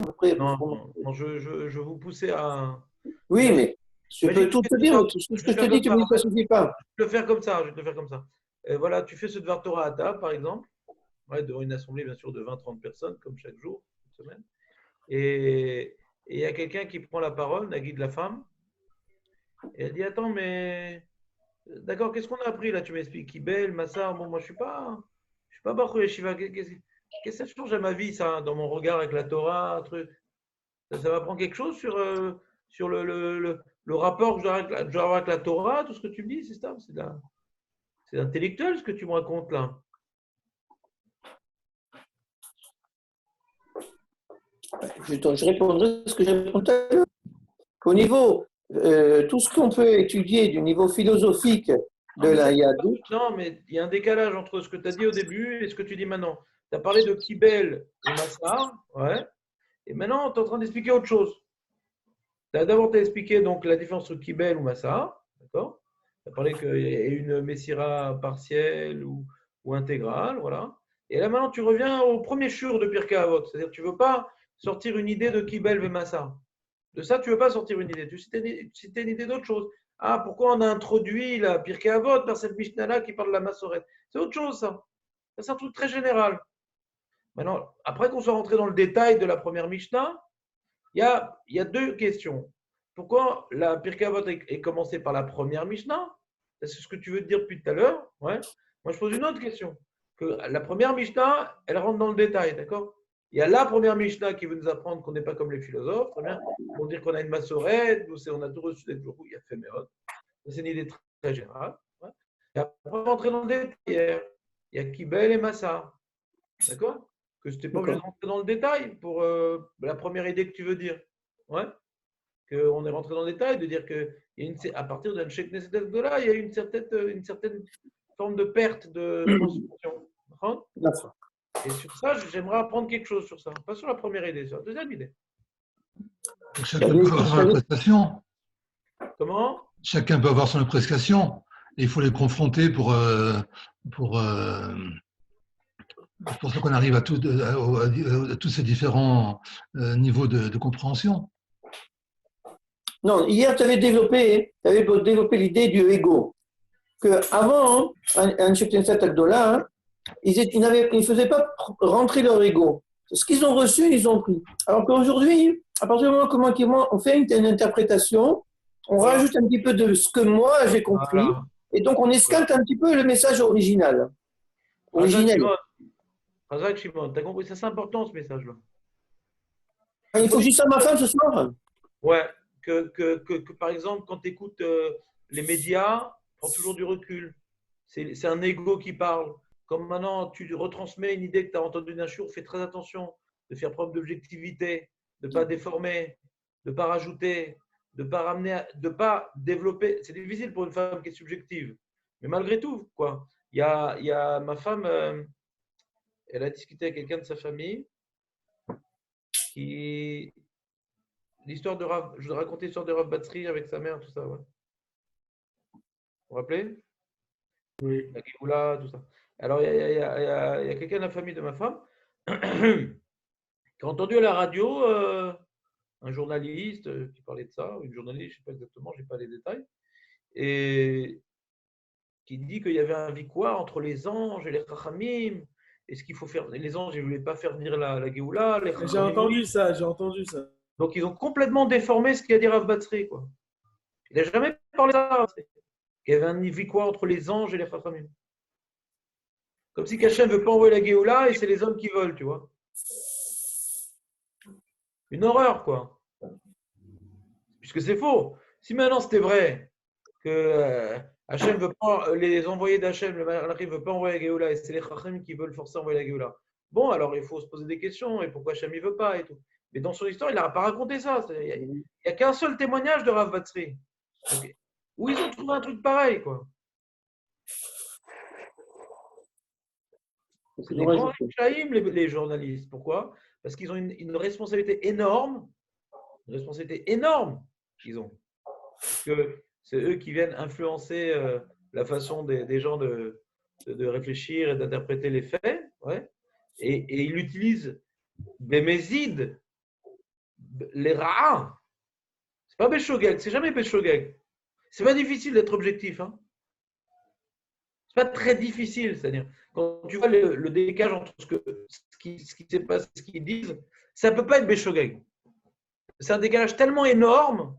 peu près. Non, non, je vous poussais à… Oui, mais je peux Imagine, tout tu te fais ce dire, devoir, mais tout ce je que vais je te te faire dis, comme tu ça, me dis en que ça fait. ne suffit pas. Je vais te le faire comme ça, je vais te le faire comme ça. Voilà, tu fais ce devoir Torah à table, par exemple, ouais, devant une assemblée, bien sûr, de 20-30 personnes, comme chaque jour, cette semaine. Et il y a quelqu'un qui prend la parole, Nagui de la femme, et elle dit, attends, mais d'accord, qu'est-ce qu'on a appris là? Tu m'expliques, Kibel, Massar, bon, moi je suis pas Baruch Yeshiva. Qu'est-ce que ça change à ma vie, ça, dans mon regard avec la Torah, un truc? Ça m'apprend quelque chose sur le rapport que je dois avoir avec la Torah, tout ce que tu me dis, c'est ça? C'est intellectuel ce que tu me racontes là. Je répondrai ce que j'ai répondu tout à l'heure. Au niveau, tout ce qu'on peut étudier du niveau philosophique de Non, mais ça, la Yahdout, non, mais il y a un décalage entre ce que tu as dit au début et ce que tu dis maintenant. Tu as parlé de Kibel et Massar, ouais, et maintenant tu es en train d'expliquer autre chose. D'abord, tu as expliqué donc, la différence entre Kibel ou Massar, d'accord? Tu as parlé qu'il y a une Messira partielle ou intégrale, voilà. Et là maintenant, tu reviens au premier shur de Pirkei Avot, c'est-à-dire que tu ne veux pas sortir une idée de Kibel et Massar. De ça, tu ne veux pas sortir une idée. Tu citais une idée d'autre chose. Ah, pourquoi on a introduit la Pirkei Avot par cette Mishnah-là qui parle de la Massorette? C'est autre chose, ça. Ça, c'est un truc très général. Maintenant, après qu'on soit rentré dans le détail de la première Mishnah, il y a deux questions. Pourquoi la Pirkei Avot est commencée par la première Mishnah? C'est ce que tu veux te dire depuis tout à l'heure. Ouais. Moi, je pose une autre question. Que la première Mishnah, elle rentre dans le détail, d'accord? Il y a la première Mishnah qui veut nous apprendre qu'on n'est pas comme les philosophes, très bien. Pour dire qu'on a une massorette, on a tout reçu des jours où il y a Féméod. C'est une idée très, très générale. Ouais. Et après, on va rentrer dans le détail. Il y a Kibel et Massa. D'accord? Que je n'étais pas obligé de d'accord. rentrer dans le détail pour la première idée que tu veux dire. Ouais. Qu'on est rentré dans le détail, de dire qu'à partir d'un Sheikh Neset là, il y a une certaine forme de perte de transmission. D'accord. Et sur ça, j'aimerais apprendre quelque chose sur ça. Pas sur la première idée, sur la deuxième idée. Donc, Il y a chacun peut des- avoir son appréciation. Comment? Chacun peut avoir son appréciation. Et il faut les confronter pour ça qu'on arrive à tous ces différents niveaux de compréhension. Non, hier, tu avais développé l'idée du ego. Que avant, un Shekinah Agdola, ils ne faisaient pas rentrer leur ego. Ce qu'ils ont reçu, ils ont pris. Alors qu'aujourd'hui, à partir du moment on fait une interprétation, on Voilà. rajoute un petit peu de ce que moi j'ai compris, Voilà. et donc on Voilà. escalte un petit peu le message original. Razak Originel. Shimon, Razak Shimon, t'as compris? Ça, c'est important ce message-là. Ah, Il il faut faut que je dire, dise ça à ma femme ce soir. ouais, que, par exemple, quand tu écoutes les médias, prends toujours du recul. C'est un ego qui parle. Comme maintenant, tu retransmets une idée que tu as entendue d'un jour, fais très attention de faire preuve d'objectivité, de ne pas déformer, de ne pas rajouter, de ne pas ramener, de pas développer. C'est difficile pour une femme qui est subjective. Mais malgré tout, quoi. Il y a ma femme, elle a discuté avec quelqu'un de sa famille qui. L'histoire de Rav, je vous ai raconté l'histoire de Rav Batsri avec sa mère, tout ça, ouais. Vous vous rappelez? Oui. La Géoula, tout ça. Alors, il y a quelqu'un de la famille de ma femme qui a entendu à la radio un journaliste qui parlait de ça, une journaliste, je ne sais pas exactement, je n'ai pas les détails, et qui dit qu'il y avait un victoire entre les anges et les Chachamim. Est-ce qu'il faut faire. Les anges, ils ne voulaient pas faire venir la Géoula, les J'ai Chachamim, entendu oui. ça, j'ai entendu ça. Donc, ils ont complètement déformé ce qu'a dit Rav Batsri, quoi. Il n'a jamais parlé de ça, qu'il y avait un victoire entre les anges et les Chachamim. Comme si Kachem ne veut pas envoyer la Géoula et c'est les hommes qui veulent, tu vois. Une horreur, quoi. Puisque c'est faux. Si maintenant c'était vrai que Hachem veut pas, les envoyés d'Hachem, le Malach ne veut pas envoyer la Géoula et c'est les Chachamim qui veulent forcer à envoyer la Géoula. Bon, alors il faut se poser des questions et pourquoi Hachem ne veut pas et tout. Mais dans son histoire, il n'a pas raconté ça. Il n'y a qu'un seul témoignage de Rav Batsri. Okay. Où ils ont trouvé un truc pareil, quoi. C'est des grands chaïm, les journalistes. Pourquoi? Parce qu'ils ont une responsabilité énorme. Une responsabilité énorme qu'ils ont. Parce que c'est eux qui viennent influencer la façon des gens de réfléchir et d'interpréter les faits. Ouais. Et ils utilisent des mésides les Ra'a, c'est pas Béchogeg, c'est jamais Béchogeg. C'est pas difficile d'être objectif. Hein. C'est pas très difficile. C'est-à-dire, quand tu vois le décalage entre ce qui s'est passé, ce qu'ils disent, ça peut pas être Béchogeg. C'est un décalage tellement énorme,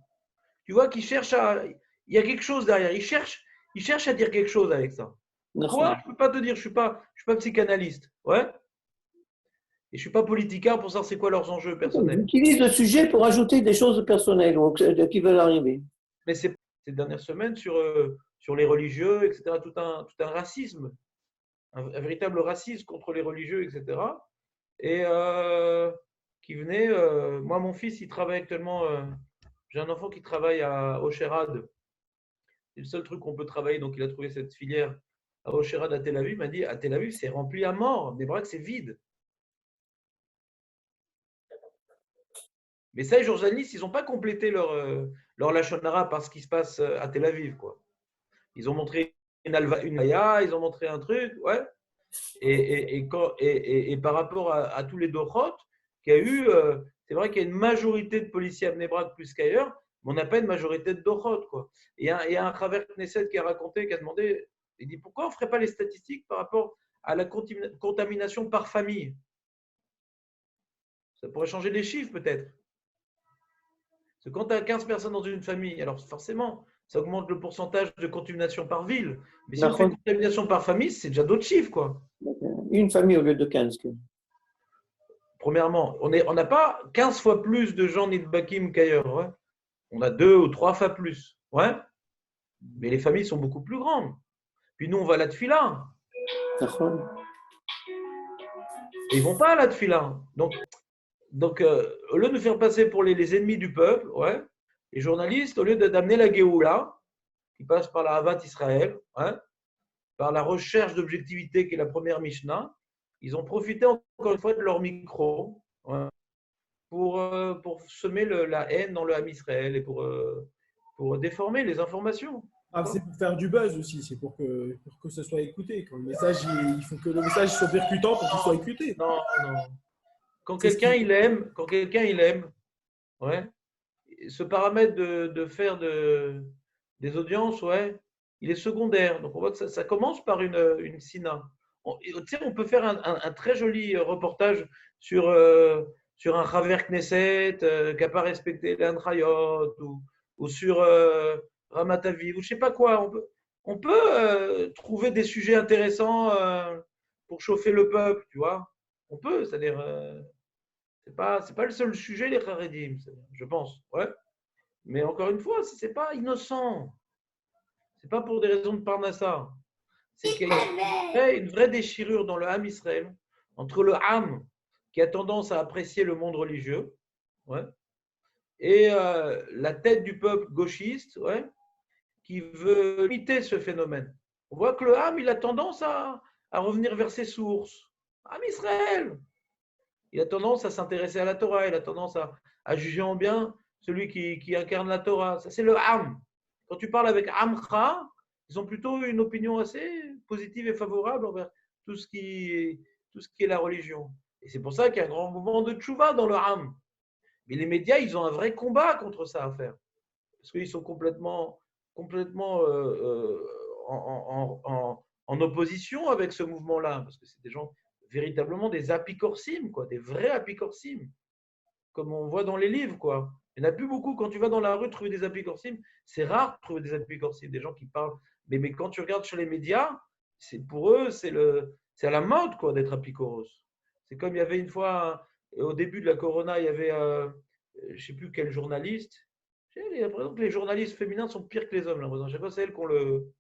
tu vois, qu'il cherche à. Il y a quelque chose derrière. Il cherche à dire quelque chose avec ça. Quoi? Je peux pas te dire, je suis pas psychanalyste. Ouais. Et je suis pas politicard pour savoir c'est quoi leurs enjeux personnels. Ils utilisent le sujet pour ajouter des choses personnelles qui veulent arriver. Mais ces dernières semaines sur les religieux, etc., tout un racisme, un véritable racisme contre les religieux, etc. Et qui venait. Moi, mon fils, il travaille actuellement. J'ai un enfant qui travaille à Osherad. C'est le seul truc qu'on peut travailler, donc il a trouvé cette filière à Osherad à Tel Aviv. Il m'a dit à Tel Aviv, c'est rempli à mort. Des bras, c'est vide. Mais ça, les journalistes, ils n'ont pas complété leur Lachon Hara par ce qui se passe à Tel Aviv, quoi. Ils ont montré une Aya, ils ont montré un truc, ouais. Et par rapport à tous les dochot qu'il y a eu, c'est vrai qu'il y a une majorité de policiers à Bnei-Brak plus qu'ailleurs, mais on n'a pas une majorité de dochot, quoi. Et il y a un Chaver Knesset qui a raconté, qui a demandé, il dit pourquoi on ne ferait pas les statistiques par rapport à la contamination par famille? Ça pourrait changer les chiffres peut-être. Parce que quand tu as 15 personnes dans une famille, alors forcément, ça augmente le pourcentage de contamination par ville. Mais si on fait contamination par famille, c'est déjà d'autres chiffres, quoi. Une famille au lieu de 15. Premièrement, on n'a pas 15 fois plus de gens Nidbakim qu'ailleurs. Ouais. On a 2 ou 3 fois plus. Ouais. Mais les familles sont beaucoup plus grandes. Puis nous, on va à la tefila. Et ils ne vont pas à la tefila. Donc au lieu de nous faire passer pour les ennemis du peuple, ouais, les journalistes, au lieu d'amener la Géoula, qui passe par la Havat Israël, ouais, par la recherche d'objectivité qui est la première Mishnah, ils ont profité encore une fois de leur micro, ouais, pour semer la haine dans le Ham Israël et pour déformer les informations. Ah, c'est pour faire du buzz aussi, c'est pour que ce soit écouté. Quand le message, il faut que le message soit percutant pour qu'il soit écouté. Non, non. Quand quelqu'un il aime, ouais, ce paramètre de faire des audiences, ouais, il est secondaire. Donc on voit que ça commence par une sina. On peut faire un très joli reportage sur un Chaver Knesset qui n'a pas respecté les Hanchayot ou sur Ramat Aviv ou je ne sais pas quoi. On peut trouver des sujets intéressants pour chauffer le peuple, tu vois. On peut, c'est-à-dire, c'est pas le seul sujet, les Haredim, je pense. Ouais. Mais encore une fois, ce n'est pas innocent. Ce n'est pas pour des raisons de Parnassa. C'est qu'il y a une vraie déchirure dans le Ham Israël entre le Ham qui a tendance à apprécier le monde religieux, ouais, et la tête du peuple gauchiste, ouais, qui veut limiter ce phénomène. On voit que le Ham, il a tendance à revenir vers ses sources. Ham Israël, il a tendance à s'intéresser à la Torah, il a tendance à juger en bien celui qui incarne la Torah. Ça, c'est le Ham. Quand tu parles avec Amcha, ils ont plutôt une opinion assez positive et favorable envers tout ce qui est la religion. Et c'est pour ça qu'il y a un grand mouvement de tchouva dans le Ham. Mais les médias, ils ont un vrai combat contre ça à faire. Parce qu'ils sont complètement en opposition avec ce mouvement-là. Parce que c'est des gens véritablement des apicorsimes, quoi, des vrais apicorsimes, comme on voit dans les livres, quoi. Il n'y en a plus beaucoup. Quand tu vas dans la rue trouver des apicorsimes, c'est rare de trouver des apicorsimes, des gens qui parlent. Mais quand tu regardes sur les médias, pour eux, c'est à la mode, quoi, d'être apicoros. C'est comme il y avait une fois, au début de la Corona, il y avait, je ne sais plus quel journaliste. J'ai l'impression que les journalistes féminins sont pires que les hommes. Je ne sais pas, c'est elles qui ont le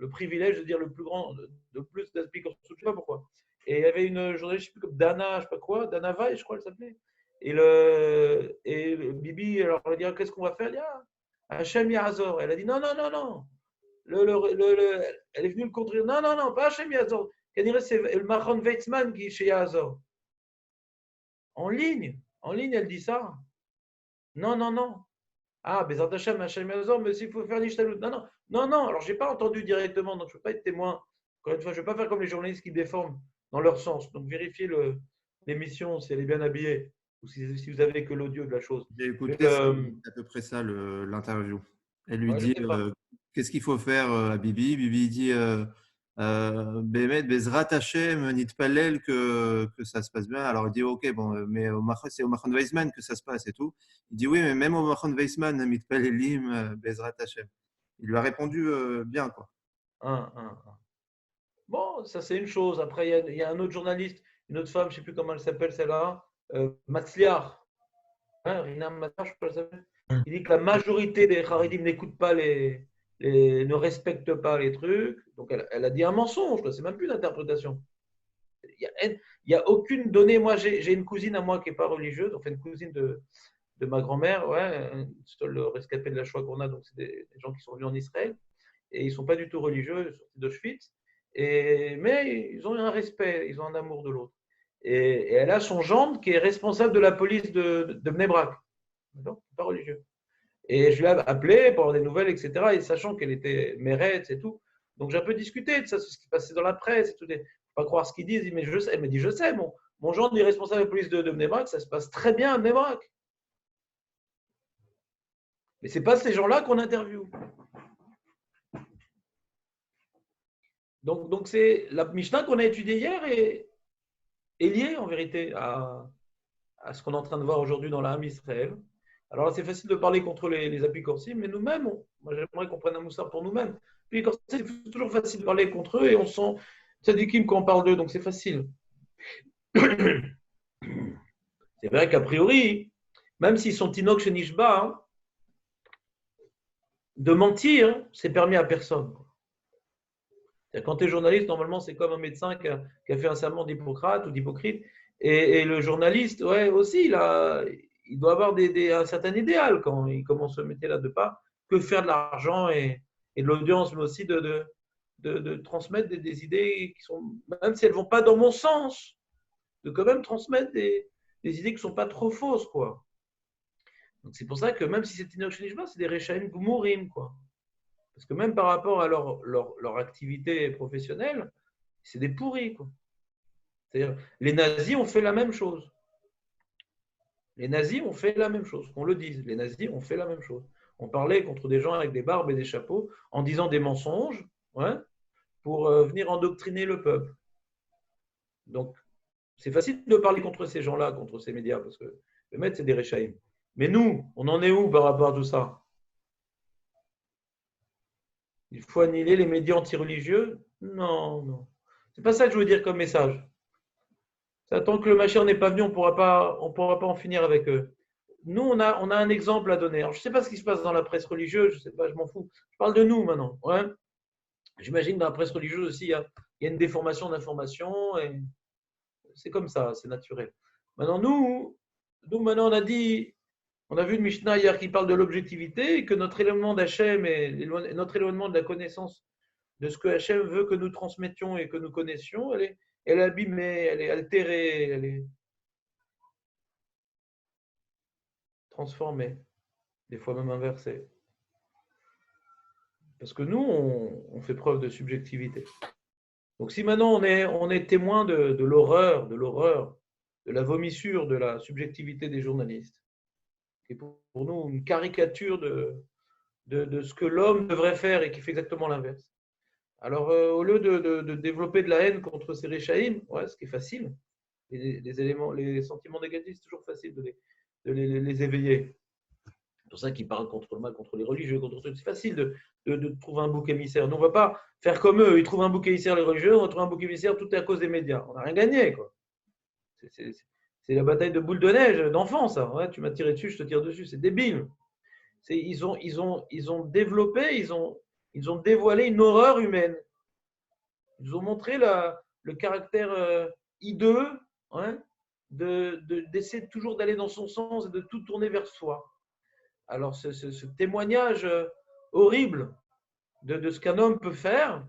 privilège de dire le plus grand, de plus d'aspicoros. Je ne sais pas pourquoi. Et il y avait une journaliste, je ne sais plus, comme Dana, je ne sais pas quoi, Dana Vai, je crois qu'elle s'appelait. Et Bibi, alors elle dit, qu'est-ce qu'on va faire? Elle dit, Hachem Yazor. Elle a dit, non, non, non, non. Elle est venue le contredire. Non, non, non, pas Hachem Yazor. Elle dirait, c'est le Mahon Weizmann qui est chez Yazor. En ligne, elle dit ça. Non, non, non. Ah, Bezat Hachem, Hachem Yazor, mais s'il faut faire l'ishtalut. Non, non, non, non. Alors, je n'ai pas entendu directement, donc je ne peux pas être témoin. Encore une fois, je ne vais pas faire comme les journalistes qui déforment dans leur sens. Donc, vérifiez l'émission si elle est bien habillée. ou si vous avez que l'audio de la chose. J'ai écouté, Mais, c'est à peu près ça l'interview. Elle lui ouais, je dit sais pas. qu'est-ce qu'il faut faire à Bibi. Bibi dit Bémet, Bezrat Hashem, Nitpalel, que ça se passe bien. Alors il dit ok, bon, mais c'est au Machon Weizmann que ça se passe et tout. Il dit oui, mais même au Machon Weizmann, Nitpalelim, Bezrat Hashem. Il lui a répondu bien, quoi. Bon, ça c'est une chose. Après, il y a un autre journaliste, une autre femme, je ne sais plus comment elle s'appelle celle-là, Matzliar. Hein, Rina Matzliar, je crois qu'elle s'appelle. Il dit que la majorité des Haridim n'écoutent pas ne respectent pas les trucs. Donc elle a dit un mensonge, c'est même plus d'interprétation. Il n'y a aucune donnée. Moi, j'ai une cousine à moi qui n'est pas religieuse, enfin une cousine de ma grand-mère, ouais, le rescapé de la Shoah qu'on a, donc c'est des gens qui sont venus en Israël et ils ne sont pas du tout religieux, sortis d'Auschwitz, mais ils ont un respect, ils ont un amour de l'autre. Et elle a son gendre qui est responsable de la police de Bnei Brak, pas religieux. Et je l'ai appelé pour avoir des nouvelles, etc. Et sachant qu'elle était mérette et tout, donc j'ai un peu discuté de ça, ce qui se passait dans la presse et tout. Pas croire ce qu'ils disent, mais je sais. Elle me dit, je sais, mon gendre est responsable de la police de Bnei Brak, ça se passe très bien à Bnei Brak. Mais ce n'est pas ces gens-là qu'on interviewe. Donc c'est la Mishnah qu'on a étudiée hier est liée en vérité à ce qu'on est en train de voir aujourd'hui dans la Ham Israël. Alors là, c'est facile de parler contre les apicorsim, mais nous-mêmes, moi j'aimerais qu'on prenne un moussard pour nous-mêmes. Puis c'est toujours facile de parler contre eux et on sent tzadikim quand on parle d'eux, donc c'est facile. C'est vrai qu'a priori, même s'ils sont tinok chez Nishba, de mentir, c'est permis à personne. Quand tu es journaliste, normalement, c'est comme un médecin qui a fait un serment d'Hippocrate ou d'Hypocrite. Et le journaliste, ouais, aussi, il doit avoir un certain idéal quand il commence ce métier-là, de pas que faire de l'argent et de l'audience, mais aussi de transmettre des idées qui sont, même si elles ne vont pas dans mon sens, de quand même transmettre des idées qui ne sont pas trop fausses, quoi. Donc c'est pour ça que même si c'est Tinoch Nishba, c'est des Rechaim Gmourim, quoi. Parce que même par rapport à leur activité professionnelle, c'est des pourris, quoi. C'est-à-dire, les nazis ont fait la même chose. Les nazis ont fait la même chose, qu'on le dise. Les nazis ont fait la même chose. On parlait contre des gens avec des barbes et des chapeaux en disant des mensonges, ouais, pour venir endoctriner le peuple. Donc, c'est facile de parler contre ces gens-là, contre ces médias, parce que le maître, c'est des Rechaim. Mais nous, on en est où par rapport à tout ça? Il faut annihiler les médias anti-religieux? Non, non. C'est pas ça que je veux dire comme message. Tant que le Mashiach n'est pas venu, on ne pourra pas en finir avec eux. Nous, on a un exemple à donner. Alors, je ne sais pas ce qui se passe dans la presse religieuse, je ne sais pas, je m'en fous. Je parle de nous maintenant. Ouais. J'imagine que dans la presse religieuse aussi, il y a une déformation d'information. Et c'est comme ça, c'est naturel. Maintenant, nous, maintenant, on a vu une Mishnah hier qui parle de l'objectivité et que notre éloignement d'Hachem et notre éloignement de la connaissance de ce que Hachem veut que nous transmettions et que nous connaissions, elle est abîmée, elle est altérée, elle est transformée, des fois même inversée. Parce que nous, on fait preuve de subjectivité. Donc si maintenant on est témoin de l'horreur, de la vomissure, de la subjectivité des journalistes, qui est pour nous une caricature de ce que l'homme devrait faire et qui fait exactement l'inverse. Alors, au lieu de développer de la haine contre ces Rechaïm, ouais, ce qui est facile, les sentiments négatifs, c'est toujours facile de les éveiller. C'est pour ça qu'ils parlent contre le mal, contre les religieux, contre tout. C'est facile de trouver un bouc émissaire. Nous, on ne va pas faire comme eux. Ils trouvent un bouc émissaire, les religieux, on va trouver un bouc émissaire, tout est à cause des médias. On n'a rien gagné, quoi. C'est la bataille de boule de neige d'enfant, ça. Ouais, tu m'as tiré dessus, je te tire dessus. C'est débile. Ils ont développé, ils ont dévoilé une horreur humaine. Ils ont montré le caractère hideux, hein, d'essayer toujours d'aller dans son sens et de tout tourner vers soi. Alors, ce témoignage horrible de ce qu'un homme peut faire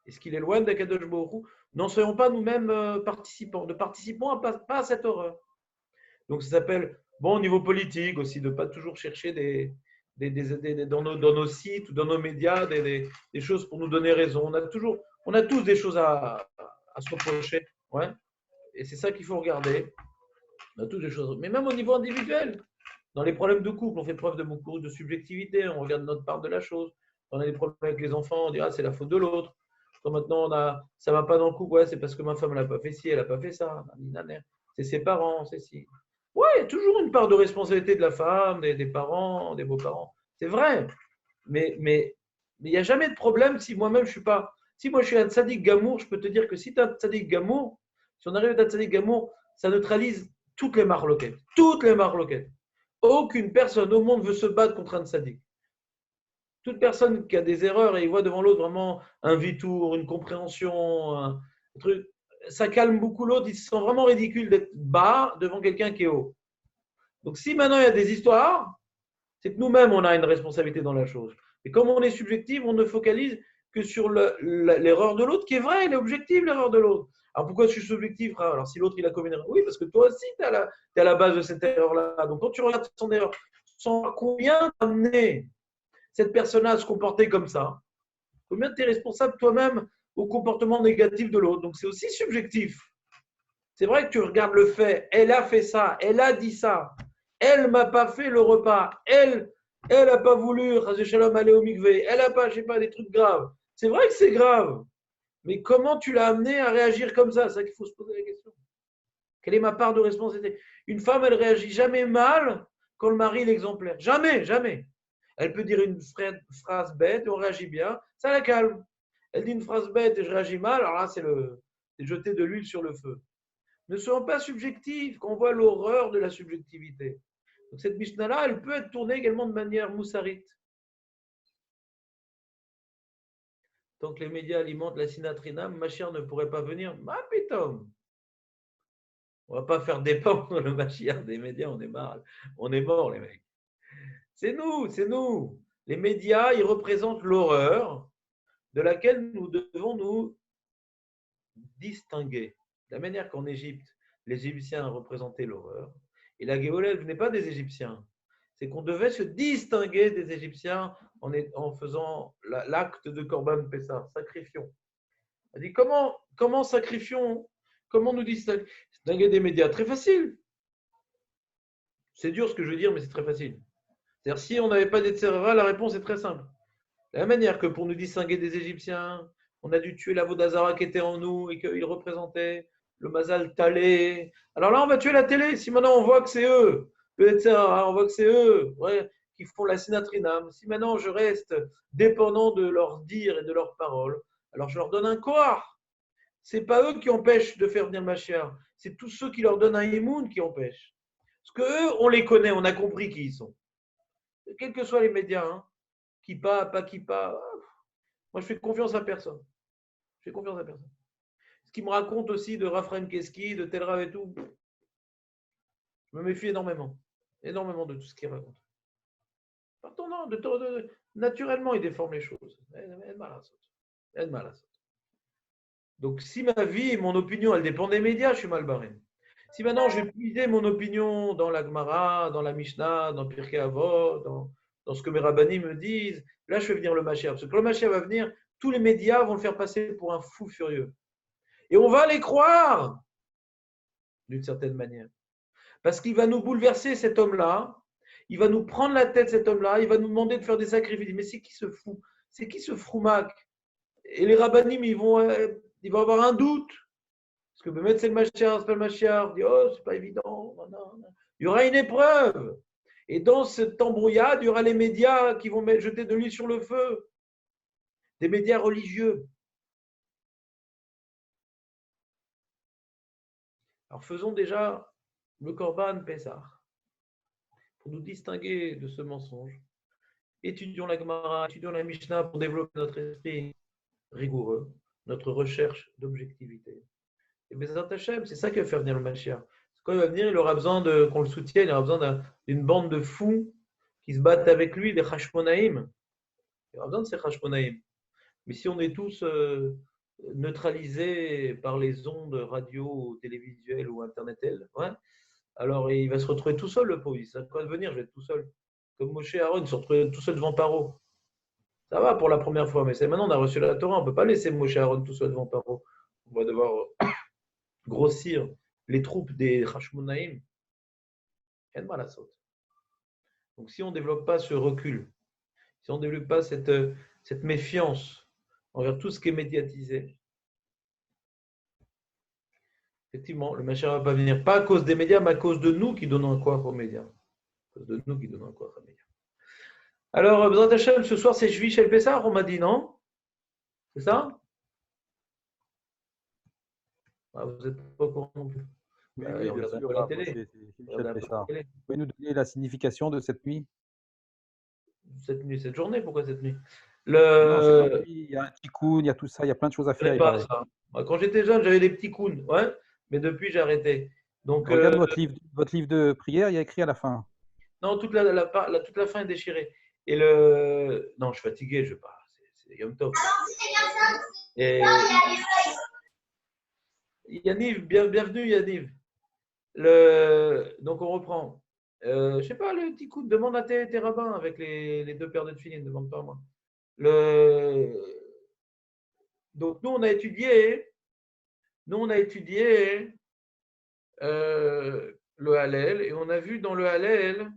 et ce qu'il éloigne d'Akadosh Baruch Hu, n'en soyons pas nous-mêmes participants. Ne participons pas à cette horreur. Donc, ça s'appelle, au niveau politique aussi, de ne pas toujours chercher dans nos sites ou dans nos médias des choses pour nous donner raison. On a tous des choses à se reprocher. Ouais. Et c'est ça qu'il faut regarder. On a toutes les choses. Mais même au niveau individuel, dans les problèmes de couple, on fait preuve de beaucoup de subjectivité, on regarde notre part de la chose. Quand on a des problèmes avec les enfants, on dit ah, c'est la faute de l'autre. Quand maintenant ça ne va pas dans le couple, ouais, c'est parce que ma femme n'a pas fait ci, elle n'a pas fait ça. C'est ses parents, c'est ci. Ouais, il y a toujours une part de responsabilité de la femme, des parents, des beaux-parents. C'est vrai. Mais il n'y a jamais de problème si moi-même je suis pas. Si moi je suis un tzaddik gamour, je peux te dire que si tu es un tzaddik gamour, si on arrive à un tzaddik gamour, ça neutralise toutes les marloquettes. Toutes les marloquettes. Aucune personne au monde veut se battre contre un tzaddik. Toute personne qui a des erreurs et il voit devant l'autre vraiment un vitour, une compréhension, un truc, ça calme beaucoup l'autre. Il se sent vraiment ridicule d'être bas devant quelqu'un qui est haut. Donc si maintenant il y a des histoires, c'est que nous-mêmes on a une responsabilité dans la chose. Et comme on est subjectif, on ne focalise que sur l'erreur de l'autre qui est vraie, elle est objective l'erreur de l'autre. Alors pourquoi je suis subjectif, frère? Alors si l'autre il a commis une erreur, oui, parce que toi aussi tu es à la base de cette erreur-là. Donc quand tu regardes son erreur, sans combien t'as amené cette personne-là à se comporter comme ça, combien tu es responsable toi-même au comportement négatif de l'autre. Donc c'est aussi subjectif. C'est vrai que tu regardes le fait, elle a fait ça, elle a dit ça, elle ne m'a pas fait le repas, elle n'a pas voulu aller au mikvé, elle n'a pas, je sais pas, des trucs graves. C'est vrai que c'est grave, mais comment tu l'as amené à réagir comme ça? C'est ça qu'il faut se poser la question. Quelle est ma part de responsabilité? Une femme, elle réagit jamais mal quand le mari est l'exemplaire. Jamais, jamais. Elle peut dire une phrase bête et on réagit bien, ça la calme. Elle dit une phrase bête et je réagis mal, alors là, c'est jeter de l'huile sur le feu. Ne soyons pas subjectifs, qu'on voit l'horreur de la subjectivité. Donc cette Mishnah-là, elle peut être tournée également de manière moussarite. Tant que les médias alimentent la sinatrinam, Mashiach ne pourrait pas venir. Ma pitom. On ne va pas faire dépendre le Mashiach des médias, on est marre. On est mort, les mecs. C'est nous, c'est nous. Les médias, ils représentent l'horreur de laquelle nous devons nous distinguer. De la manière qu'en Égypte, les Égyptiens représentaient l'horreur, et la Géoula, elle venait pas des Égyptiens. C'est qu'on devait se distinguer des Égyptiens en faisant l'acte de Korban Pessah, sacrifions. Elle dit comment sacrifions, comment nous distinguer des médias? Très facile. C'est dur ce que je veux dire, mais c'est très facile. C'est-à-dire, si on n'avait pas d'Etzerara, la réponse est très simple. De la même manière que pour nous distinguer des Égyptiens, on a dû tuer la Vodazara qui était en nous et qu'il représentait le Mazal Talé. Alors là, on va tuer la télé. Si maintenant on voit que c'est eux, le Etzerara, on voit que c'est eux qui font la sinatrinam. Si maintenant je reste dépendant de leurs dires et de leurs paroles, alors je leur donne un koar. Ce n'est pas eux qui empêchent de faire venir le Mashiach. C'est tous ceux qui leur donnent un imoun qui empêchent. Parce qu'eux, on les connaît, on a compris qui ils sont. Quels que soient les médias, hein, Kippa, pas Kippa, moi je fais confiance à personne. Je fais confiance à personne. Ce qui me raconte aussi de Raphaël Keski, de Tel Rav et tout, je me méfie énormément. Énormément de tout ce qu'il raconte. Partons, non, naturellement, il déforme les choses. Donc, si ma vie et mon opinion, elle dépend des médias, je suis mal barré. Si maintenant je vais puiser mon opinion dans la Gemara, dans la Mishnah, dans Pirkei Avot, dans ce que mes rabbanim me disent, là je fais venir le Mashiach. Parce que quand le Mashiach va venir, tous les médias vont le faire passer pour un fou furieux. Et on va les croire, d'une certaine manière. Parce qu'il va nous bouleverser cet homme-là, il va nous prendre la tête cet homme-là, il va nous demander de faire des sacrifices. Mais c'est qui ce fou? C'est qui ce froumac? Et les rabbanim, ils vont avoir un doute. Parce que mettre c'est le Mashiach, c'est pas le Mashiach, dit oh, c'est pas évident. Non. Il y aura une épreuve. Et dans cette embrouillade, il y aura les médias qui vont jeter de l'huile sur le feu. Des médias religieux. Alors faisons déjà le Korban Pessah pour nous distinguer de ce mensonge. Étudions la Gemara, étudions la Mishnah pour développer notre esprit rigoureux, notre recherche d'objectivité. Et Bezrat Hashem, c'est ça qui va faire venir le Mashiach. Quand il va venir, il aura besoin qu'on le soutienne, il aura besoin d'une bande de fous qui se battent avec lui, des Hashmonaïm. Il aura besoin de ces Hashmonaïm. Mais si on est tous neutralisés par les ondes radio, télévisuelles ou internetelles, alors il va se retrouver tout seul, le pauvre. Ça va venir, je vais être tout seul. Comme Moshe et Aaron se retrouver tout seul devant Paro. Ça va pour la première fois, mais c'est maintenant on a reçu la Torah, on ne peut pas laisser Moshe et Aaron tout seul devant Paro. On va devoir grossir les troupes des Hashmonaïm Il y a de mal à sauter. Donc, si on ne développe pas ce recul, si on ne développe pas cette méfiance envers tout ce qui est médiatisé, effectivement, le Mashiach ne va pas venir, pas à cause des médias, mais à cause de nous qui donnons un quoi aux médias. À cause de nous qui donnons un quoi aux médias. Alors, Bezrat Hashem, ce soir, c'est Shvi Shel Pessah, on m'a dit, non? C'est ça? Ah, vous n'êtes pas au courant non plus. Oui, On bien regarde un sûr, peu la Rav, télé. c'est On regarde un peu Pessah. la télé. Vous pouvez nous donner la signification de cette nuit? Cette nuit, cette journée, pourquoi cette nuit? Non, c'est la nuit, il y a un tikkun, il y a tout ça, il y a plein de choses à Je faire, connais il pas paraît. ça. Moi, quand j'étais jeune, j'avais des petits counes, ouais, mais depuis, j'ai arrêté. Donc, Regarde votre livre de prière, il y a écrit à la fin. non, toute toute la fin est déchirée. Non, je suis fatigué, je pars. C'est Yom Tov. Et Yaniv, bienvenue Yaniv. Donc, on reprend. Je sais pas, le petit coup, demande à tes rabbins avec les deux paires de tefilines, ne demande pas à moi. Donc, nous, on a étudié le Hallel et on a vu dans le Hallel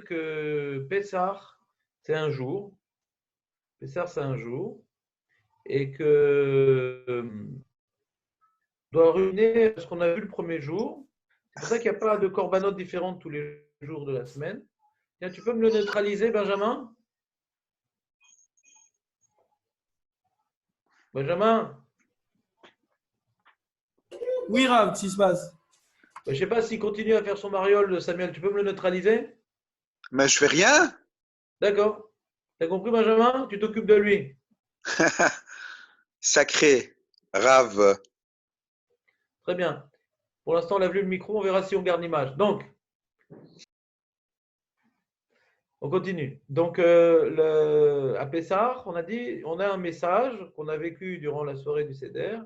que Pessah, c'est un jour. Pessah, c'est un jour. Et que doit ruiner ce qu'on a vu le premier jour. C'est pour ça qu'il n'y a pas de corbanotes différentes tous les jours de la semaine. Tiens, tu peux me le neutraliser, Benjamin? Benjamin? Oui, Rav, qu'est-ce qui se passe? Je ne sais pas s'il continue à faire son mariole, Samuel. Tu peux me le neutraliser? Mais je fais rien. D'accord. Tu as compris, Benjamin? Tu t'occupes de lui. Sacré, Rav. Très bien. Pour l'instant, on lève le micro, on verra si on garde l'image. Donc, on continue. Donc, à Pessah, on a dit, on a un message qu'on a vécu durant la soirée du Seder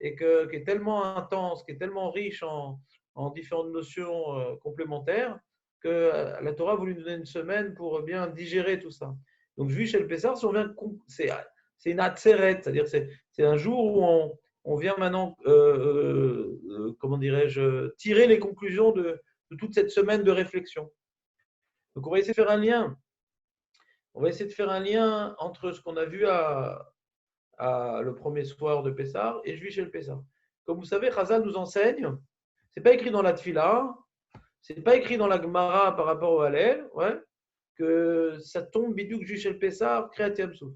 et qui est tellement intense, qui est tellement riche en différentes notions complémentaires que la Torah a voulu nous donner une semaine pour bien digérer tout ça. Donc, Juif chez le Pessah, c'est une atzeret, c'est-à-dire c'est un jour où on vient maintenant, comment dirais-je, tirer les conclusions de toute cette semaine de réflexion. Donc, on va essayer de faire un lien. On va essayer de faire un lien entre ce qu'on a vu le premier soir de Pessah et Juif chez le Pessah. Comme vous savez, Chazal nous enseigne, c'est pas écrit dans la Tfila, c'est pas écrit dans la Gemara par rapport au Hallel, ouais, que ça tombe bidouk Juif chez le Pessah, Kriyat Yam Suf.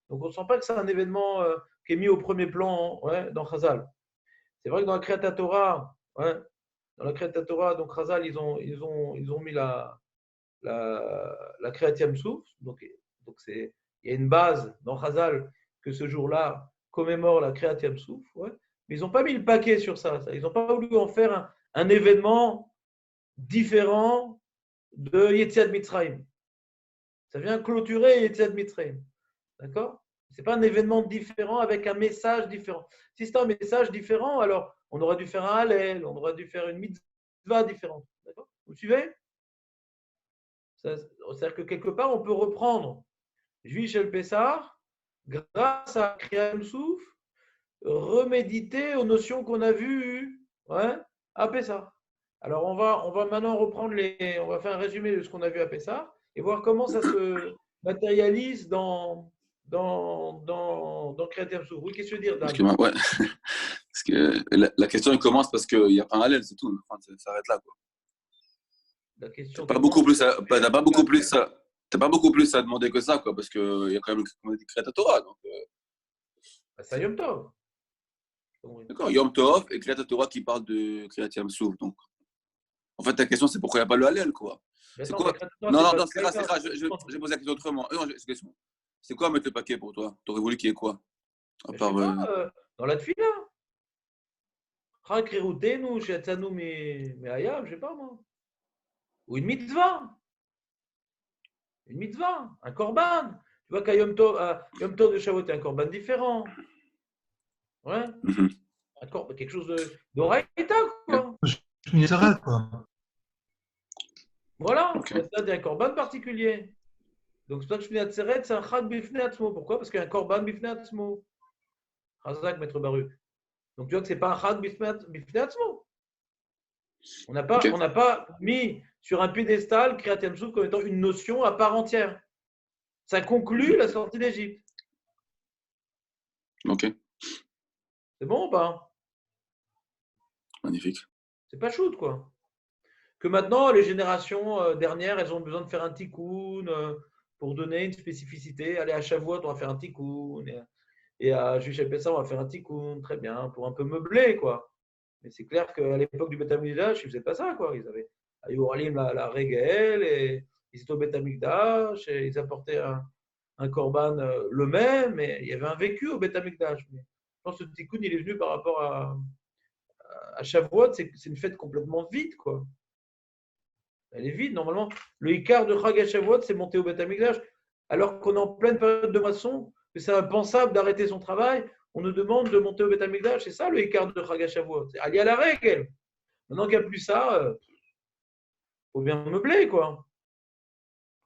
Donc, on ne sent pas que c'est un événement qui est mis au premier plan ouais, dans Chazal. C'est vrai que dans la Kriyat Torah, ouais, donc Chazal, ils ont mis la Kriyat Yam Suf. Donc il y a une base dans Chazal que ce jour-là commémore la Kriyat Yam Suf. Ouais, mais ils n'ont pas mis le paquet sur ça. Ils n'ont pas voulu en faire un événement différent de Yetziat Mitzrayim. Ça vient clôturer Yetziat Mitzrayim. D'accord? Ce n'est pas un événement différent avec un message différent. Si c'est un message différent, alors on aurait dû faire un Hallel, on aurait dû faire une mitzvah différente. D'accord? Vous suivez? C'est-à-dire que quelque part, on peut reprendre Juif chez le Pessah grâce à Kriyat Yam Suf, reméditer aux notions qu'on a vues ouais, à Pessah. Alors, on va maintenant reprendre on va faire un résumé de ce qu'on a vu à Pessah et voir comment ça se matérialise dans Kriyat Yam Suf. Oui, qu'est-ce que tu veux dire, Dan? Excuse-moi, ouais. Parce que la question elle commence parce qu'il n'y a pas un Hallel, c'est tout. Enfin, ça s'arrête là, quoi. La question T'as pas beaucoup plus à demander que ça, quoi, parce qu'il y a quand même le Kriyat Torah. Donc, c'est Yom Tov. d'accord, Yom Tov et Kriyat Torah qui parle de Kriyat Yam Suf. Donc, en fait, ta question, c'est pourquoi il n'y a pas le Hallel, quoi. C'est quoi? Non, c'est rare. Je vais poser la question autrement. C'est quoi mettre le paquet pour toi? T'aurais voulu qu'il y ait quoi? À part, dans la Tfila. Chak Rirutenu, Shetzanu Me'ayam, je ne sais pas moi. Ou une mitzvah. Une mitzvah, un korban. Tu vois qu'à Yom Tov de Shavuot, il y a un korban différent. Ouais. Quelque chose d'oraïta, quoi. Une Sarah, quoi. Voilà, Okay. il y a un korban particulier. Donc, c'est pas que je finis à Tseret, c'est un chag bifnei atzmo. Pourquoi? Parce qu'il y a un korban bifnei atzmo. Razak, maître Baruch. Donc tu vois que ce n'est pas un chag bifnei atzmo. On n'a pas mis sur un piédestal Kriyat Yam Suf comme étant une notion à part entière. Ça conclut la sortie d'Égypte. Ok, C'est bon ou pas? magnifique. C'est pas shoot, quoi. Que maintenant, les générations dernières, elles ont besoin de faire un tikkun pour donner une spécificité. Allez, à Shavuot, on va faire un tikkun. Et à Juche Pessah, on va faire un tikkun. Très bien, pour un peu meubler, quoi. Mais c'est clair qu'à l'époque du Beth Amikdash, ils ne faisaient pas ça, quoi. Ils avaient à Yoralim la Régel, et ils étaient au Beth Amikdash, et ils apportaient un korban le même, mais il y avait un vécu au Beth Amikdash. Mais je pense que ce tikkun, il est venu par rapport à Shavuot, c'est une fête complètement vide, quoi. Elle est vide, normalement. Le Icar de Chag HaShavuot, c'est monter au Beth Amikdash. Alors qu'on est en pleine période de moisson, que c'est impensable d'arrêter son travail, on nous demande de monter au Beth Amikdash. C'est ça le Icar de Chag HaShavuot. C'est aller à la règle. Maintenant qu'il n'y a plus ça, faut bien meubler, quoi.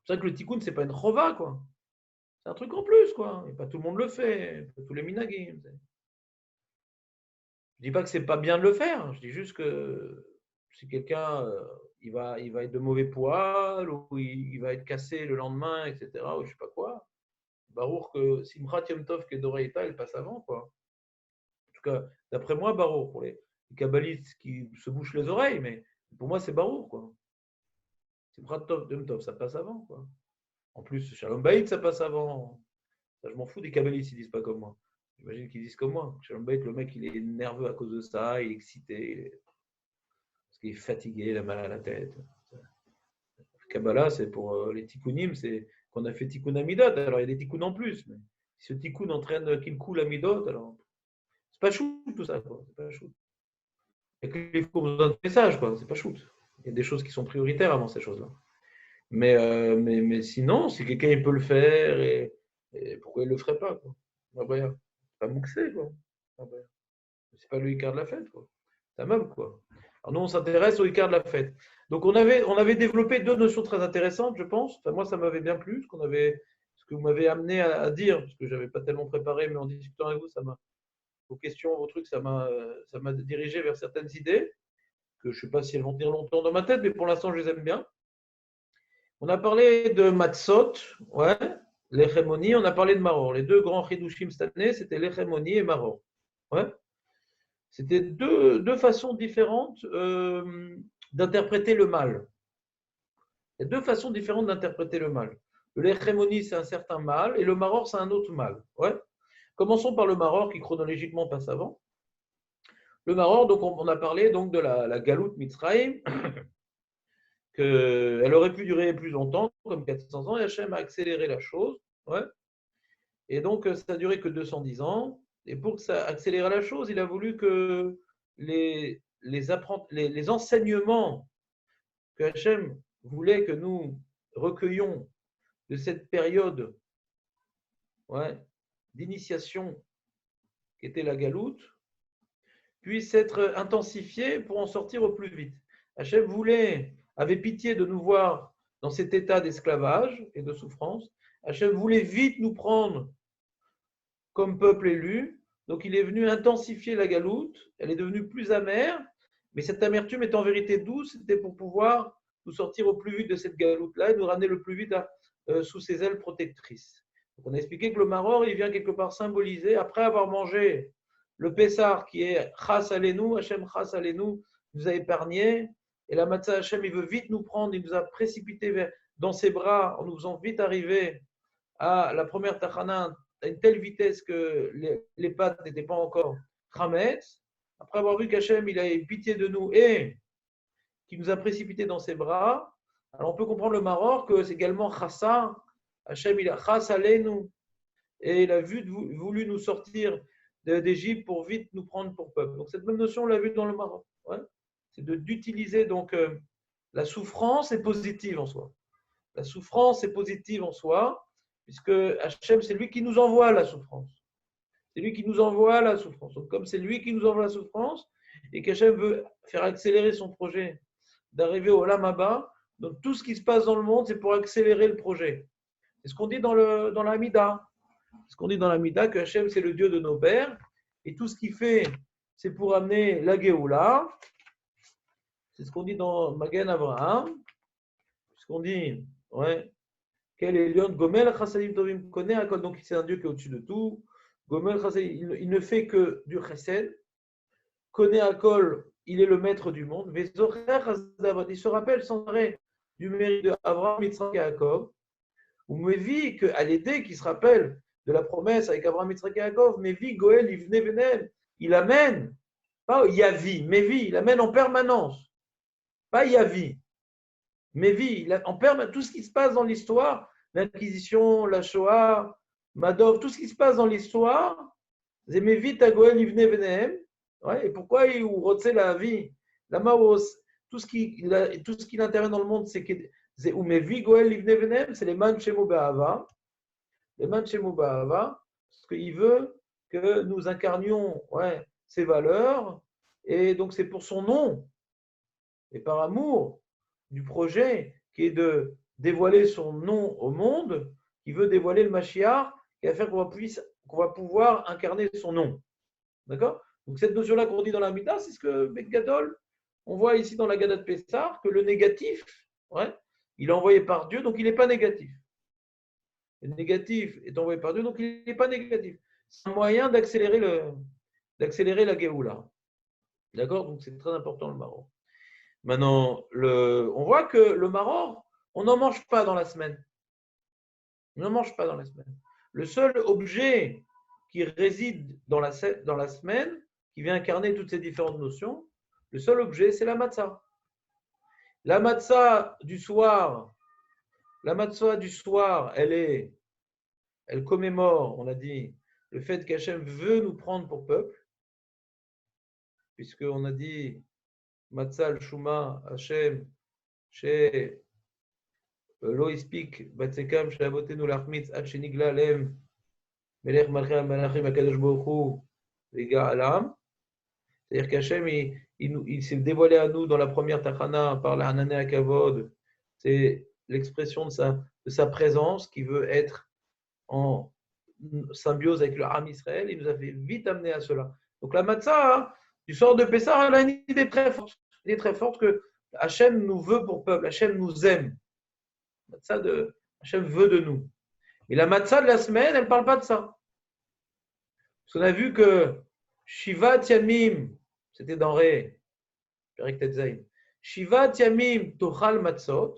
C'est vrai que le tikkun, c'est pas une chova, quoi. C'est un truc en plus, quoi. Et pas tout le monde le fait, pas tous les minagim. Je dis pas que c'est pas bien de le faire. Je dis juste que si quelqu'un il va être de mauvais poil ou il va être cassé le lendemain, etc. ou je sais pas quoi. Barour que Simchat Yom Tov Kedoreita, elle passe avant, quoi. En tout cas, d'après moi, Barour pour les kabbalistes qui se bouchent les oreilles, mais pour moi, c'est Barour, quoi. Simchat Yom Tov, ça passe avant, quoi. En plus, Shalom Bayit, ça passe avant. Ça, je m'en fous des kabbalistes, ils disent pas comme moi. J'imagine qu'ils disent comme moi. Shalom Bayit, le mec, il est nerveux à cause de ça, il est excité, parce qu'il est fatigué, il a mal à la tête. Kabbalah, c'est pour les tikkunim, c'est qu'on a fait tikkun amidot. Alors, il y a des tikkuns en plus. Mais si ce tikkun entraîne qu'il coule amidot, alors c'est pas shoot tout ça, quoi. C'est pas shoot. Il y a que les fous besoin de messages, quoi. C'est pas shoot. Il y a des choses qui sont prioritaires avant ces choses-là. Mais sinon, si quelqu'un il peut le faire, et pourquoi il le ferait pas, quoi. C'est pas mouxé, quoi. C'est pas le Icar de la fête, quoi. C'est un meuble, quoi. Alors nous, on s'intéresse au Icar de la fête. Donc on avait développé deux notions très intéressantes, je pense. Enfin, moi, ça m'avait bien plu, ce que vous m'avez amené à dire, parce que je n'avais pas tellement préparé, mais en discutant avec vous, vos questions, vos trucs, ça m'a dirigé vers certaines idées, que je ne sais pas si elles vont tenir longtemps dans ma tête, mais pour l'instant, je les aime bien. On a parlé de Matzot, ouais, l'Echemoni, on a parlé de Maror. Les deux grands Chidushim cette année, c'était l'Echemoni et Maror. Ouais. C'était deux façons différentes d'interpréter le mal. Il y a deux façons différentes d'interpréter le mal. Le Lechemoni, c'est un certain mal, et le Maror, c'est un autre mal. Ouais. Commençons par le Maror, qui chronologiquement passe avant. Le Maror, donc on a parlé donc de la Galoute Mitzrayim, qu'elle aurait pu durer plus longtemps, comme 400 ans, et Hachem a accéléré la chose. Ouais. Et donc, ça n'a duré que 210 ans. Et pour que ça accélère la chose, il a voulu que les enseignements que Hachem voulait que nous recueillions de cette période d'initiation qui était la galoute puissent être intensifiés pour en sortir au plus vite. Hachem avait pitié de nous voir dans cet état d'esclavage et de souffrance. Hachem voulait vite nous prendre comme peuple élu. Donc il est venu intensifier la galoute. Elle est devenue plus amère, mais cette amertume est en vérité douce. C'était pour pouvoir nous sortir au plus vite de cette galoute-là et nous ramener le plus vite sous ses ailes protectrices. Donc on a expliqué que le maror, il vient quelque part symboliser, après avoir mangé le Pessar qui est Chas Alenu, Hachem Chas Alenu nous a épargné, et la Matzah Hachem, il veut vite nous prendre, il nous a précipité dans ses bras en nous faisant vite arriver à la première Tachana à une telle vitesse que les pattes n'étaient pas encore Chametz. Après avoir vu qu'Hachem, il a eu pitié de nous et qu'il nous a précipité dans ses bras, alors on peut comprendre le maror que c'est également Chassa. Hachem, il a Chas Alenu, et il a voulu nous sortir d'Égypte pour vite nous prendre pour peuple. Donc cette même notion, on l'a vu dans le Maroc. Ouais. C'est d'utiliser donc la souffrance est positive en soi. La souffrance est positive en soi, puisque Hachem, c'est lui qui nous envoie la souffrance. C'est lui qui nous envoie la souffrance. Donc comme c'est lui qui nous envoie la souffrance, et qu'Hachem veut faire accélérer son projet d'arriver au Olam Haba, donc tout ce qui se passe dans le monde, c'est pour accélérer le projet. C'est ce qu'on dit dans la Mida. Ce qu'on dit dans la Mida, que Hachem, c'est le Dieu de nos pères, et tout ce qu'il fait, c'est pour amener la Géoula. C'est ce qu'on dit dans Magen Abraham. Ce qu'on dit, ouais. Quel est Lyon Gomel Chassadim Tovim connaît Akol, donc c'est un Dieu qui est au-dessus de tout. Gomel Chassadim, il ne fait que du Chesed. Connaît Akol, il est le maître du monde. Il se rappelle sans arrêt du mérite d'Abraham, Yitzhak et Yaakov. Ou Mevi, qu'à l'aider, qui se rappelle de la promesse avec Abraham, Yitzhak et Yaakov, Mevi, Goël, Ivne, Venel, il amène, pas Yavi, Mevi, il amène en permanence. Pas Yavi, Mevi, en permanence, tout ce qui se passe dans l'histoire, l'Inquisition, la Shoah, Madov, tout ce qui se passe dans l'histoire, c'est Mevi, Tagoël, Ivne, Venehem. Ouais, et pourquoi il rotse la vie, la Maos, tout ce qui intervient dans le monde, c'est que c'est Umevi Goel Livne Venem, c'est les man Shemu Ba'ava. Les man Shemu Ba'ava, parce qu'il veut que nous incarnions ces valeurs, et donc c'est pour son nom, et par amour du projet qui est de dévoiler son nom au monde, qui veut dévoiler le Mashiach, qui va faire qu'on va pouvoir incarner son nom. D'accord? Donc cette notion-là qu'on dit dans la Mida, c'est ce que Bekgadol, on voit ici dans la Gada de Pessah, que le négatif, il est envoyé par Dieu, donc il n'est pas négatif. Le négatif est envoyé par Dieu, donc il n'est pas négatif. C'est un moyen d'accélérer la Géoula. D'accord? Donc c'est très important le maror. Maintenant, on voit que le maror, on n'en mange pas dans la semaine. On n'en mange pas dans la semaine. Le seul objet qui réside dans la semaine, qui vient incarner toutes ces différentes notions, le seul objet, c'est la matzah. La matzah du soir, elle commémore, on a dit, le fait qu'Hachem veut nous prendre pour peuple, puisqu'on a dit matzah al-shuma Hachem chez lo ispik batsekam shabotenu lachmitz ad shenigla lem melech malchei malachim akadosh baruch hu vega alam. C'est-à-dire qu'Hachem, il s'est dévoilé à nous dans la première Tachana par la Hanané Akavod. C'est l'expression de sa présence qui veut être en symbiose avec le Ham Israël. Il nous a fait vite amener à cela. Donc la matzah, du sort de Pessah, elle a une idée très forte. Une idée très forte que Hachem nous veut pour peuple. Hachem nous aime. Hachem veut de nous. Mais la matzah de la semaine, elle ne parle pas de ça. Parce qu'on a vu que Shivat Yamim, c'était dans Ré, Perek Tetzain. Shivat Yamim Tochal Matzot,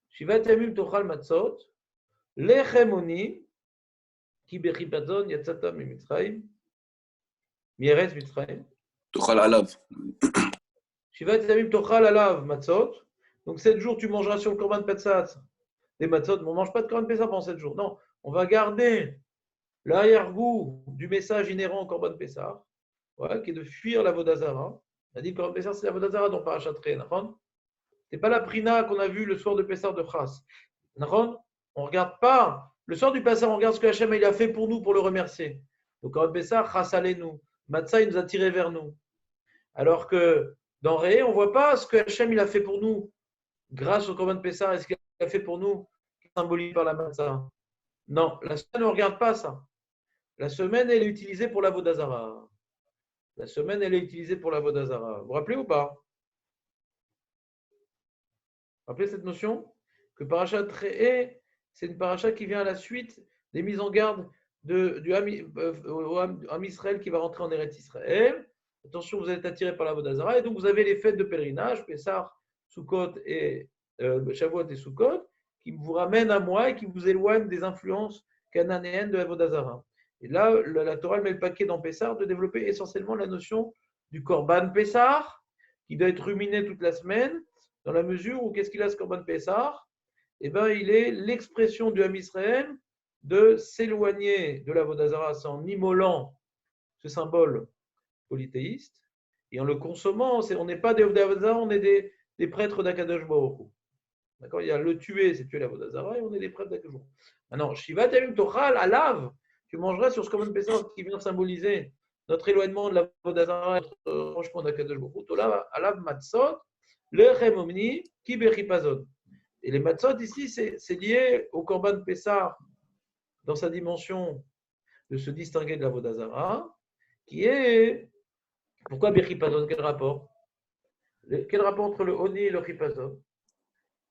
Shivat Yamim Tochal Matzot, Lechem Onim, Ki Bechipazon Yatzata Mimitzrayim, Mieretz Mitzrayim. Tochal Alav. Shivat Yamim Tochal Alav Matzot. Donc 7 jours, tu mangeras sur le Korban Pessah des matzot. On ne mange pas de Korban Pessah pendant 7 jours. Non, on va garder l'arrière-goût du message inhérent au Korban Pessah, qui est de fuir la Vodazara. On a dit que le Korban Pessah, c'est la Vodazara dont Parashat Re. Ce n'est pas la Prina qu'on a vue le soir de Pessah de Chas. On ne regarde pas. Le soir du Pessah, on regarde ce que Hachem il a fait pour nous pour le remercier. Donc, Korban Pessah, Chas allez-nous. Matzah, il nous a tirés vers nous. Alors que dans Ré, on ne voit pas ce que Hachem il a fait pour nous grâce au Korban Pessah et ce qu'il a fait pour nous, qui est symbolisé par la Matzah. Non, la semaine, on ne regarde pas ça. La semaine, elle est utilisée pour la Vodazara. La semaine, elle est utilisée pour la Vodazara. Vous vous rappelez ou pas? Vous rappelez cette notion? Que Parashat Re'eh, c'est une paracha qui vient à la suite des mises en garde du Ham Israël qui va rentrer en Eretz Israël. Attention, vous êtes attirés par la Vodazara. Et donc, vous avez les fêtes de pèlerinage, Pessah, Sukkot et Shavuot et Sukkot, qui vous ramènent à moi et qui vous éloignent des influences cananéennes de la Vodazara. Et là, la Torah met le paquet dans Pessah de développer essentiellement la notion du Korban Pessah, qui doit être ruminé toute la semaine, dans la mesure où, qu'est-ce qu'il a ce Korban Pessah? Eh bien, il est l'expression du Ham Israël de s'éloigner de la Vodazara, c'est en immolant ce symbole polythéiste, et en le consommant, on n'est pas des Vodazara, on est des prêtres d'Akadosh Baruch Hu. D'accord? Il y a le tuer, c'est tuer la Vodazara, et on est des prêtres d'Akadosh Baruch Hu. Maintenant, Shivat Yamim Tochal, Alav, tu mangeras sur ce Korban Pessah qui vient symboliser notre éloignement de la Vodazara, notre ranchement d'Akadosh Baruch Hu. Tola, Alav Matzot, Lechem Omni, Ki Bechipazon. Et les Matzot ici, c'est lié au Korban Pessah dans sa dimension de se distinguer de la Vodazara. qui est… Pourquoi Birchipazon? Quel rapport? Quel rapport entre le Oni et le Chipazon?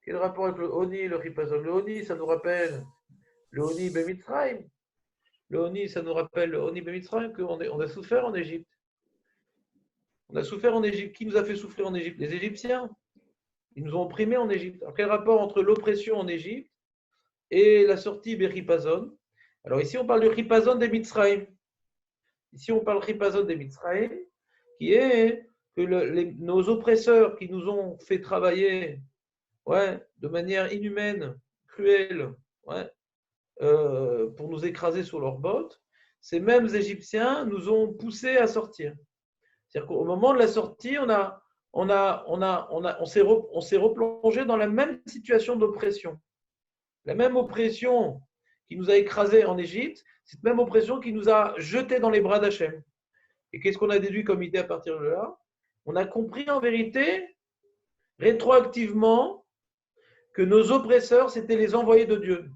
Quel rapport avec le Oni et le Chipazon? Le Oni, ça nous rappelle le Oni Bemitzrayim. Le Oni, ça nous rappelle le Oni Bemitzrayim qu'on a souffert en Égypte. On a souffert en Égypte. Qui nous a fait souffrir en Égypte? Les Égyptiens. Ils nous ont opprimés en Égypte. Alors, quel rapport entre l'oppression en Égypte et la sortie Birchipazon? Alors ici, on parle du Chipazon des Mitzrayim. Ici, on parle Chipazon des Mitzrayim, qui est que nos oppresseurs qui nous ont fait travailler de manière inhumaine, cruelle, pour nous écraser sous leurs bottes, ces mêmes Égyptiens nous ont poussés à sortir. C'est-à-dire qu'au moment de la sortie, on s'est replongé dans la même situation d'oppression. La même oppression qui nous a écrasés en Égypte, cette même oppression qui nous a jetés dans les bras d'Hachem. Et qu'est-ce qu'on a déduit comme idée à partir de là? On a compris en vérité, rétroactivement, que nos oppresseurs, c'était les envoyés de Dieu.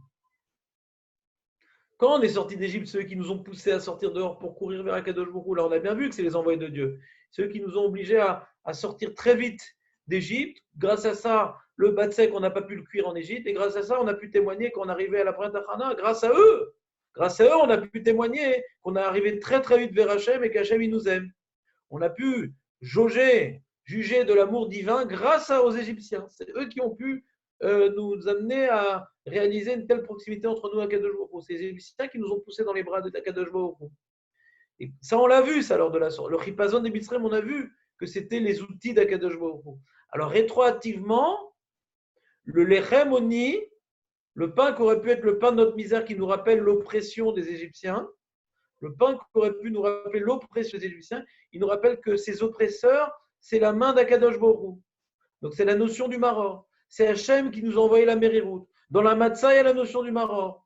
Quand on est sorti d'Égypte, ceux qui nous ont poussés à sortir dehors pour courir vers Akadosh Baruch Hu, là on a bien vu que c'est les envoyés de Dieu. Ceux qui nous ont obligés à sortir très vite d'Égypte. Grâce à ça, le batsek, on n'a pas pu le cuire en Égypte. Et grâce à ça, on a pu témoigner qu'on arrivait à la Pointe Achana. Grâce à eux, on a pu témoigner qu'on est arrivé très très vite vers Hachem et qu'Hachem il nous aime. On a pu juger de l'amour divin grâce aux Égyptiens. C'est eux qui ont pu nous amener à réaliser une telle proximité entre nous et Akadosh Baruch Hu. C'est les Égyptiens qui nous ont poussés dans les bras de Akadosh Baruch Hu. Et ça, on l'a vu, ça, lors de la sortie. Le Chipazon des Mitzrayim, on a vu que c'était les outils d'Akadosh Baruch Hu. Alors, rétroactivement, le Lechem Oni, le pain qui aurait pu être le pain de notre misère qui nous rappelle l'oppression des Égyptiens, le pain qui aurait pu nous rappeler l'oppression des Égyptiens, il nous rappelle que ces oppresseurs, c'est la main d'Akadosh Baruch Hu. Donc, c'est la notion du Maror. C'est Hachem qui nous a envoyé la Mériroute. Dans la Matzah, il y a la notion du Maror.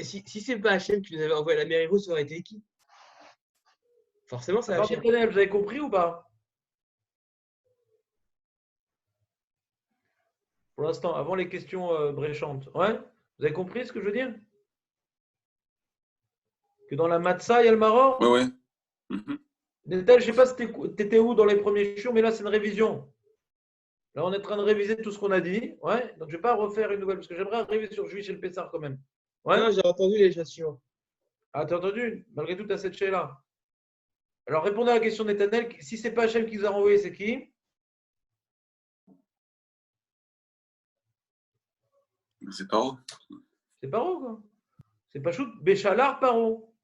Si ce n'est pas Hachem qui nous avait envoyé la Mériroute, ça aurait été qui? Forcément, c'est Hachem. Vous avez compris ou pas? Pour l'instant, avant les questions bréchantes. Ouais? Vous avez compris ce que je veux dire? Que dans la Matzah, il y a le Maror? Oui. Netal, je ne sais pas si tu étais où dans les premiers jours, mais là, c'est une révision. Là, on est en train de réviser tout ce qu'on a dit. Ouais. Donc, je ne vais pas refaire une nouvelle, parce que j'aimerais arriver sur Juif et le Pessar quand même. Ouais. Non, j'ai entendu les chassures. Ah, t'as entendu? Malgré tout, tu as cette chaîne-là. Alors, répondez à la question de Netanel. Si ce n'est pas Hachem qui vous a renvoyé, c'est qui? C'est Paro. C'est Paro, quoi. C'est pas Chout. Béchalar, Paro.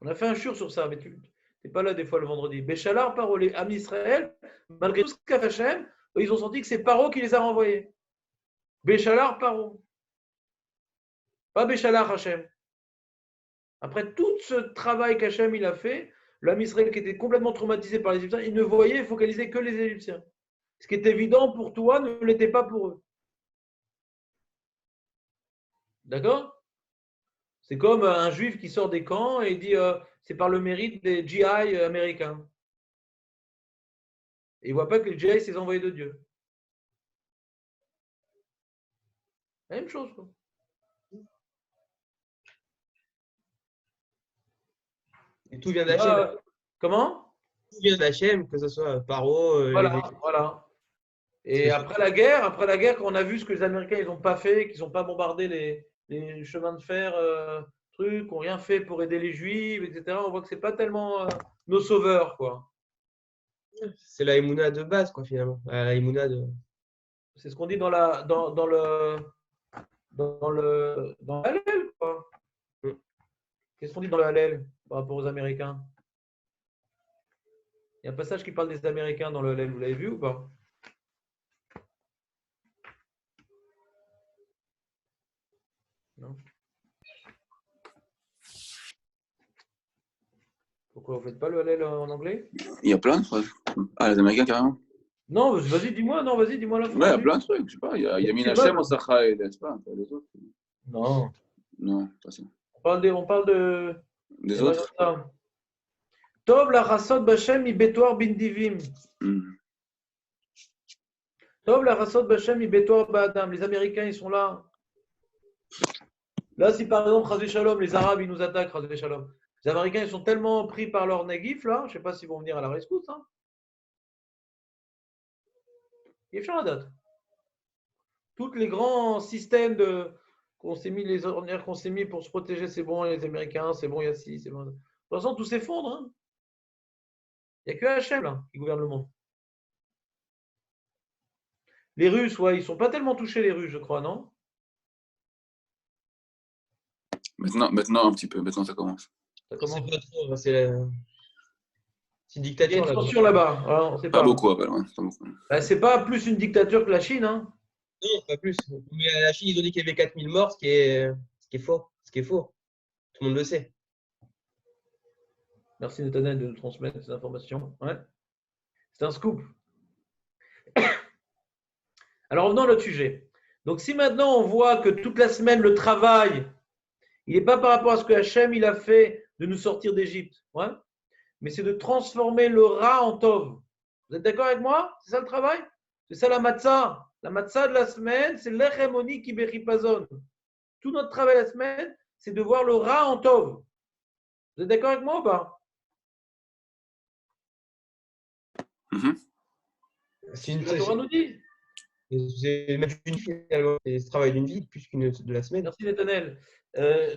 On a fait un chur sur ça, mais tu n'es pas là des fois le vendredi. Béchalar, Paro, les Am Israël, malgré tout ce qu'a fait Hachem, ils ont senti que c'est Paro qui les a renvoyés. Béchalar, Paro. Pas Béchalar, Hachem. Après tout ce travail qu'Hachem il a fait, l'Am Israël qui était complètement traumatisé par les Égyptiens, il ne voyait et focalisait que les Égyptiens. Ce qui est évident pour toi ne l'était pas pour eux. D'accord? C'est comme un juif qui sort des camps et il dit c'est par le mérite des GI américains. Et il ne voit pas que les GI, c'est les envoyés de Dieu. La même chose, quoi. Et tout vient d'Hachem. Comment? Tout vient d'Hachem, que ce soit Paro. Voilà. Et après la guerre, quand on a vu ce que les Américains ils n'ont pas fait, qu'ils n'ont pas bombardé les chemins de fer, trucs, qui n'ont rien fait pour aider les Juifs, etc. On voit que ce n'est pas tellement nos sauveurs, quoi. C'est la Emouna de base, quoi, finalement. La Emouna de… C'est ce qu'on dit dans l'Hallel, quoi. Qu'est-ce qu'on dit dans le Hallel par rapport aux Américains? Il y a un passage qui parle des Américains dans le Hallel, vous l'avez vu ou pas? Non. Pourquoi vous ne faites pas le Hallel en anglais? Il y a plein de phrases. Ah, les Américains, carrément. Non, vas-y, dis-moi. Non, vas-y, dis-moi la phrase. Ouais, il y a plein de trucs. Je sais pas. Il y a Minachem, Osacha et n'est-ce pas? Les autres. Non. Non, pas ça. On parle des autres. Tov la rasod b'Hashem mi betoar bindivim. Tov la rasod b'Hashem mi betoar ba'adam. Les Américains, ils sont là. Là, si par exemple, Chazé Shalom, les Arabes, ils nous attaquent, Chazé Shalom. Les Américains, ils sont tellement pris par leur nagif, là, je ne sais pas s'ils vont venir à la rescousse. Hein. Il y a la date. Tous les grands systèmes qu'on s'est mis, les ordinaires qu'on s'est mis pour se protéger, c'est bon, les Américains, c'est bon, il y a ci, c'est bon. De toute façon, tout s'effondre. Hein. Il n'y a que Hachem là, qui gouverne le monde. Les Russes, ouais, ils ne sont pas tellement touchés, les Russes, je crois, non? Maintenant, un petit peu. Maintenant, ça commence. Ça commence. C'est pas trop, c'est une Il y a dictature une tension là-bas. Alors, on sait Pas pas. beaucoup, ouais, pas beaucoup. Bah, c'est pas plus une dictature que la Chine. Hein. Non, pas plus. Mais à la Chine, ils ont dit qu'il y avait 4000 morts, ce qui est faux. Ce qui est faux. Tout le monde le sait. Merci Nathanaël de nous transmettre ces informations. Ouais. C'est un scoop. Alors revenons à notre sujet. Donc si maintenant on voit que toute la semaine le travail, il n'est pas par rapport à ce que Hachem il a fait de nous sortir d'Égypte, ouais, mais c'est de transformer le Ra en Tov. Vous êtes d'accord avec moi? C'est ça le travail? C'est ça la matzah. La matzah de la semaine, c'est l'Echemoni qui beripazon. Tout notre travail la semaine, c'est de voir le Ra en Tov. Vous êtes d'accord avec moi ou pas? C'est une La Torah nous dit. C'est même une vie, finalement. C'est ce travail d'une vie plus qu'une de la semaine. Merci Nathanaël.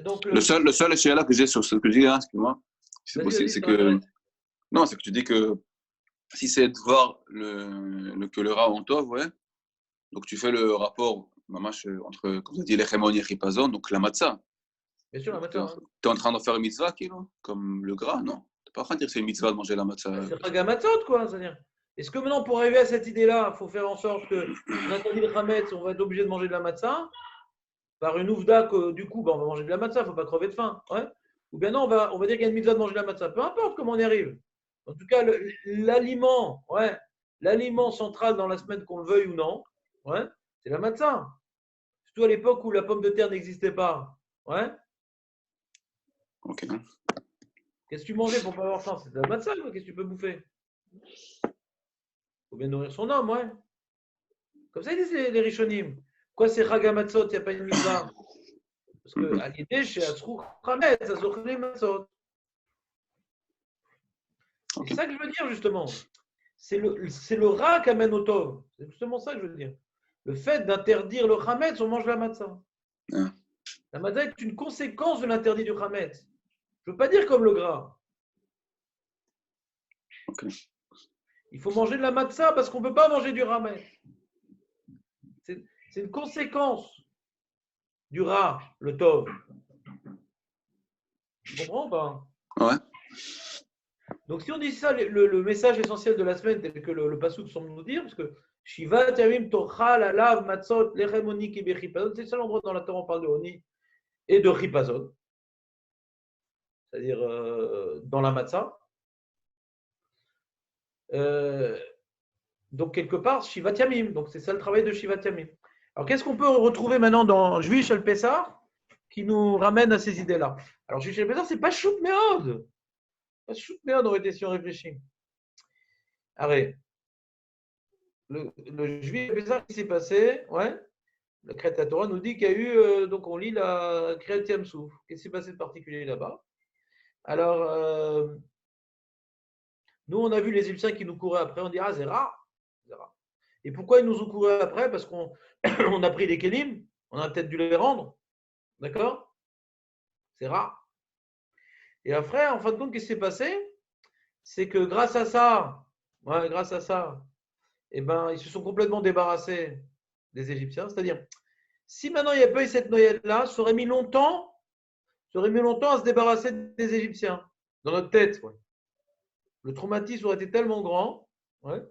Donc, le seul là que j'ai sur ce que je dis, hein, excuse-moi, c'est que non, c'est que tu dis que si c'est de voir que le Ra en Tov, ouais, donc tu fais le rapport entre, comme tu as dit, l'Echemoni et Chipazon, donc la matzah. Bien sûr, la matzah. Tu es en train de faire une mitzvah, comme le gras, non? Tu n'es pas en train de dire que c'est une mitzvah de manger la matzah. C'est Chagamatzot, quoi. C'est-à-dire, est-ce que maintenant, pour arriver à cette idée-là, il faut faire en sorte que on interdit le Hametz, on va être obligé de manger de la matzah par une ouvda que du coup, on va manger de la matzah, il ne faut pas crever de faim. Ouais. Ou bien non, on va dire qu'il y a une mitzvah de manger de la matzah. Peu importe comment on y arrive. En tout cas, l'aliment, ouais, l'aliment central dans la semaine, qu'on le veuille ou non, ouais, c'est la matzah. Surtout à l'époque où la pomme de terre n'existait pas. Ouais. Ok. Qu'est-ce que tu mangeais pour pas avoir faim? C'est de la matzah, quoi. Qu'est-ce que tu peux bouffer? Il faut bien nourrir son homme, ouais. Comme ça, ils disent les Rishonim. Quoi, c'est Chagamatzot, il n'y a pas une mitzvah? Parce que à l'idée, chez Asrou Chametz, Asrou Matzot. C'est ça que je veux dire, justement. C'est le Ra qui amène au Tov. C'est justement ça que je veux dire. Le fait d'interdire le Chametz, on mange la matzah. La matzah est une conséquence de l'interdit du Chametz. Je ne veux pas dire comme le gras. Okay. Il faut manger de la matzah parce qu'on ne peut pas manger du Chametz. C'est une conséquence du Ra, le Tov. Tu comprends ou pas? Ouais. Donc, si on dit ça, le message essentiel de la semaine, tel que le Passouk semble nous dire, parce que Shiva Tamim Tochal Alav Matzot Lechem Oni Kibe Chipazon, c'est le seul endroit dans la Torah où on parle de Oni et de Chipazon, c'est-à-dire dans la matzah. Donc, quelque part, Shiva Tamim, donc c'est ça le travail de Shiva Tamim. Alors, qu'est-ce qu'on peut retrouver maintenant dans Juif El Pessah qui nous ramène à ces idées-là? Alors, Juif El Pessah, c'est pas Chouk Meod. Pas Chouk Meod aurait été si on réfléchit. Arrête. Le Juif El Pessah, qui s'est passé, ouais. La Kriyat Torah nous dit qu'il y a eu, donc on lit la Kriyat Yam-Souf. Qu'est-ce qui s'est passé de particulier là-bas? Alors, nous, on a vu les Égyptiens qui nous couraient après, on dit, ah, c'est rare. Et pourquoi ils nous ont couru après? Parce qu'on a pris des kélim, on a peut-être dû les rendre. D'accord? C'est rare. Et après, en fin de compte, qu'est-ce qui s'est passé? C'est que grâce à ça, eh ben, ils se sont complètement débarrassés des Égyptiens. C'est-à-dire, si maintenant il n'y a pas eu cette noyade-là, ça aurait mis longtemps à se débarrasser des Égyptiens. Dans notre tête, ouais. Le traumatisme aurait été tellement grand, ouais.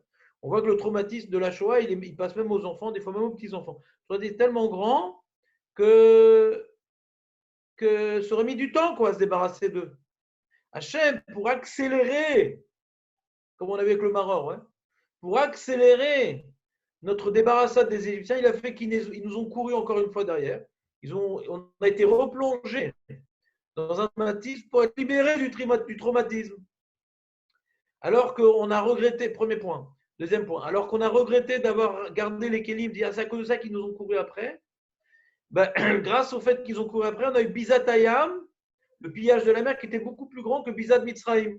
On voit que le traumatisme de la Shoah, il passe même aux enfants, des fois même aux petits-enfants. Ça aurait été tellement grand que ça aurait mis du temps à se débarrasser d'eux. Hachem, pour accélérer, comme on a vu avec le Maroc, ouais, pour accélérer notre débarrassade des Égyptiens, il a fait qu'ils nous ont couru encore une fois derrière. On a été replongés dans un traumatisme pour être libérés du traumatisme. Alors qu'on a regretté, premier point. Deuxième point, alors qu'on a regretté d'avoir gardé les kélim, c'est à cause de ça qu'ils nous ont couru après, ben, grâce au fait qu'ils ont couru après, on a eu Bizatayam, le pillage de la mer qui était beaucoup plus grand que Bizad Mitzrayim.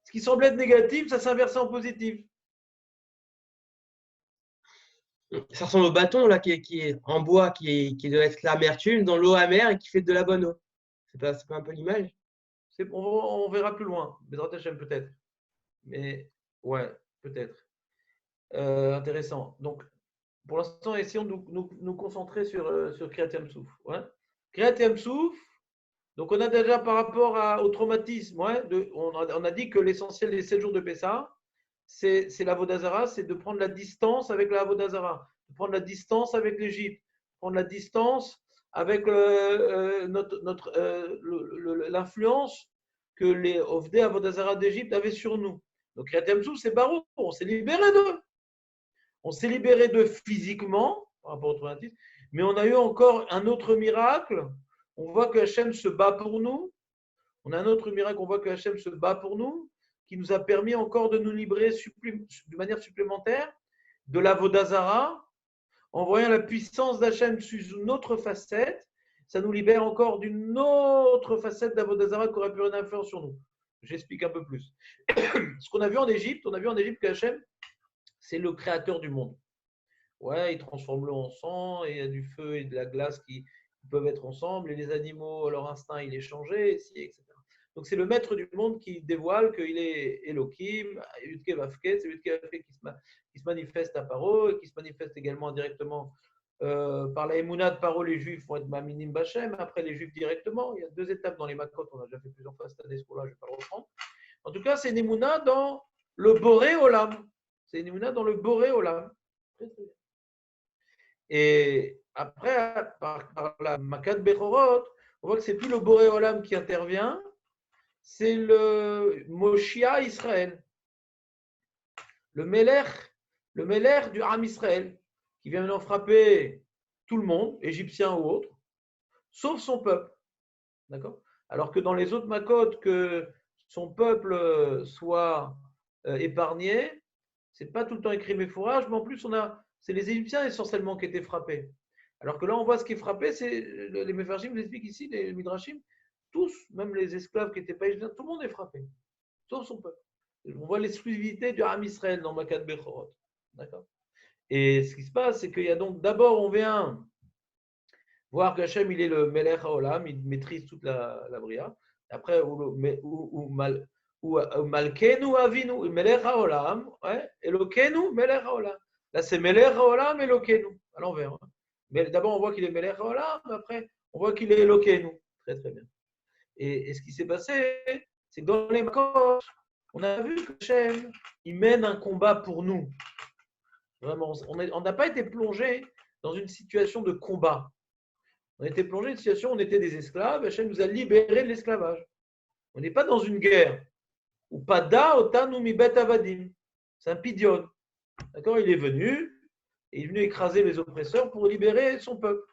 Ce qui semblait être négatif, ça s'inversait en positif. Ça ressemble au bâton là, qui est en bois, qui doit être l'amertume dans l'eau amère et qui fait de la bonne eau. C'est pas un peu l'image? On verra plus loin. Bezrat Hashem peut-être. Mais ouais, peut-être. Intéressant. Donc, pour l'instant, essayons de nous concentrer sur Kriyat Yam Souf. Ouais. Kriyat Yam Souf, donc on a déjà par rapport au traumatisme, on a dit que l'essentiel des 7 jours de Pessah, c'est la Vodazara, c'est de prendre la distance avec la Vodazara, de prendre la distance avec l'Égypte, de prendre la distance avec l'influence que les Ovdei Avodazara d'Égypte avaient sur nous. Donc Kriyat Yam Souf, c'est Baruch, on s'est libéré d'eux. On s'est libéré d'eux physiquement, par rapport au traumatisme, mais on a eu encore un autre miracle. On voit que Hachem se bat pour nous. On a un autre miracle, on voit que Hachem se bat pour nous, qui nous a permis encore de nous libérer de manière supplémentaire de la Vodazara, en voyant la puissance d'Hachem sous une autre facette. Ça nous libère encore d'une autre facette de la Vodazara qui aurait pu avoir une influence sur nous. J'explique un peu plus. Ce qu'on a vu en Égypte, que Hachem, c'est le créateur du monde. Ouais, il transforme l'eau en sang, et il y a du feu et de la glace qui peuvent être ensemble, et les animaux, leur instinct, il est changé, etc. Donc c'est le maître du monde qui dévoile qu'il est Elohim, Yudke Vavke, c'est Yudke Vavke qui se manifeste à Paro, et qui se manifeste également directement par la Emouna de Paro. Les Juifs vont être Maminim Bachem, après les Juifs directement. Il y a 2 étapes dans les Makot, on a déjà fait plusieurs fois cette année, ce cours-là, je ne vais pas le reprendre. En tout cas, c'est une Emouna dans le Boré Olam. C'est une Emouna dans le Boré Olam. Très, très bien. Et après, par la Makat Bechorot, on voit que ce n'est plus le Boré Olam qui intervient, c'est le Moshia Israël, le Melech du Ham Israël, qui vient maintenant frapper tout le monde, égyptien ou autre, sauf son peuple. D'accord ? Alors que dans les autres Makot, que son peuple soit épargné, ce n'est pas tout le temps écrit Méfourage, mais en plus, c'est les Égyptiens essentiellement qui étaient frappés. Alors que là, on voit ce qui est frappé, c'est les Mefarshim vous expliquent ici, les Midrashim, tous, même les esclaves qui n'étaient pas égyptiens, tout le monde est frappé, sauf son peuple. On voit l'exclusivité du Ham Israël dans Makat Bechorot. D'accord ? Et ce qui se passe, c'est qu'il y a donc, d'abord, on vient voir qu'Hachem, il est le Melech HaOlam, il maîtrise toute la Bria. Après, Malkenu Avinu, Melech HaOlam, Elokenu, Melech HaOlam. Là, c'est Melech HaOlam, Elokenu, à l'envers. Mais d'abord, on voit qu'il est Melech HaOlam, après, on voit qu'il est Elokenu. Très, très bien. Et ce qui s'est passé, c'est que dans les Makot, on a vu que Hachem, il mène un combat pour nous. Vraiment, on n'a pas été plongé dans une situation de combat. On a été plongé dans une situation où on était des esclaves. Hachem nous a libérés de l'esclavage. On n'est pas dans une guerre. Ou pada otanu mi bet avadim. C'est un pidion. D'accord ? Il est venu écraser les oppresseurs pour libérer son peuple.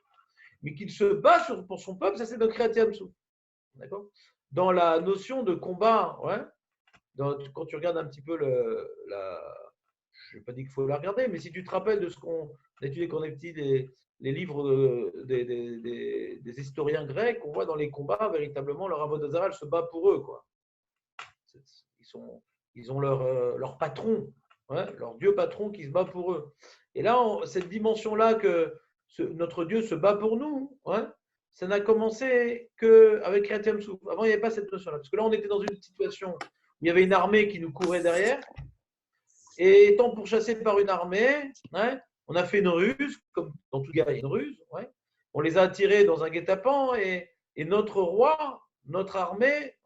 Mais qu'il se bat pour son peuple, ça c'est dans Kriyat Yam Souf. D'accord ? Dans la notion de combat, quand tu regardes un petit peu je n'ai pas dit qu'il faut la regarder, mais si tu te rappelles de ce qu'on a étudié quand on est petit, les livres des historiens grecs, on voit dans les combats, véritablement, leur Avodazara se bat pour eux. Quoi. Ils ont leur patron, leur Dieu patron qui se bat pour eux. Et là, cette dimension-là que notre Dieu se bat pour nous, ça n'a commencé qu'avec Kriyat Yam Souf. Avant, il n'y avait pas cette notion-là. Parce que là, on était dans une situation où il y avait une armée qui nous courait derrière. Et étant pourchassés par une armée, on a fait une ruse, comme dans tout gars, il y a une ruse. On les a attirés dans un guet-apens et notre roi, notre armée,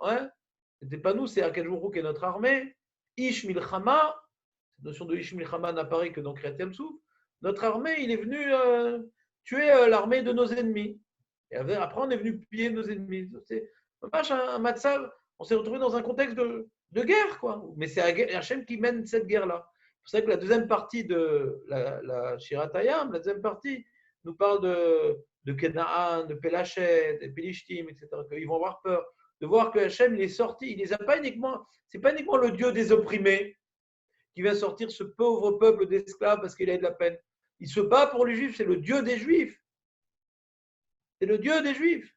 c'était pas nous, c'est Akadosh qui est notre armée. Ish Milchama, cette notion de Ish Milchama n'apparaît que dans Kriyat Yam Souf. Notre armée, il est venu tuer l'armée de nos ennemis. Et après, on est venu piller nos ennemis. C'est un matzav. On s'est retrouvé dans un contexte de guerre, quoi. Mais c'est Hachem qui mène cette guerre-là. C'est pour ça que la deuxième partie de la Shirat Hayam, la deuxième partie, nous parle de Kenaan, de Pelachet, de Pelishtim, etc. Ils vont avoir peur de voir que Hachem, il est sorti. Il les a pas uniquement, c'est pas uniquement le Dieu des opprimés qui vient sortir ce pauvre peuple d'esclaves parce qu'il a de la peine. Il se bat pour les Juifs, c'est le Dieu des Juifs. C'est le Dieu des Juifs.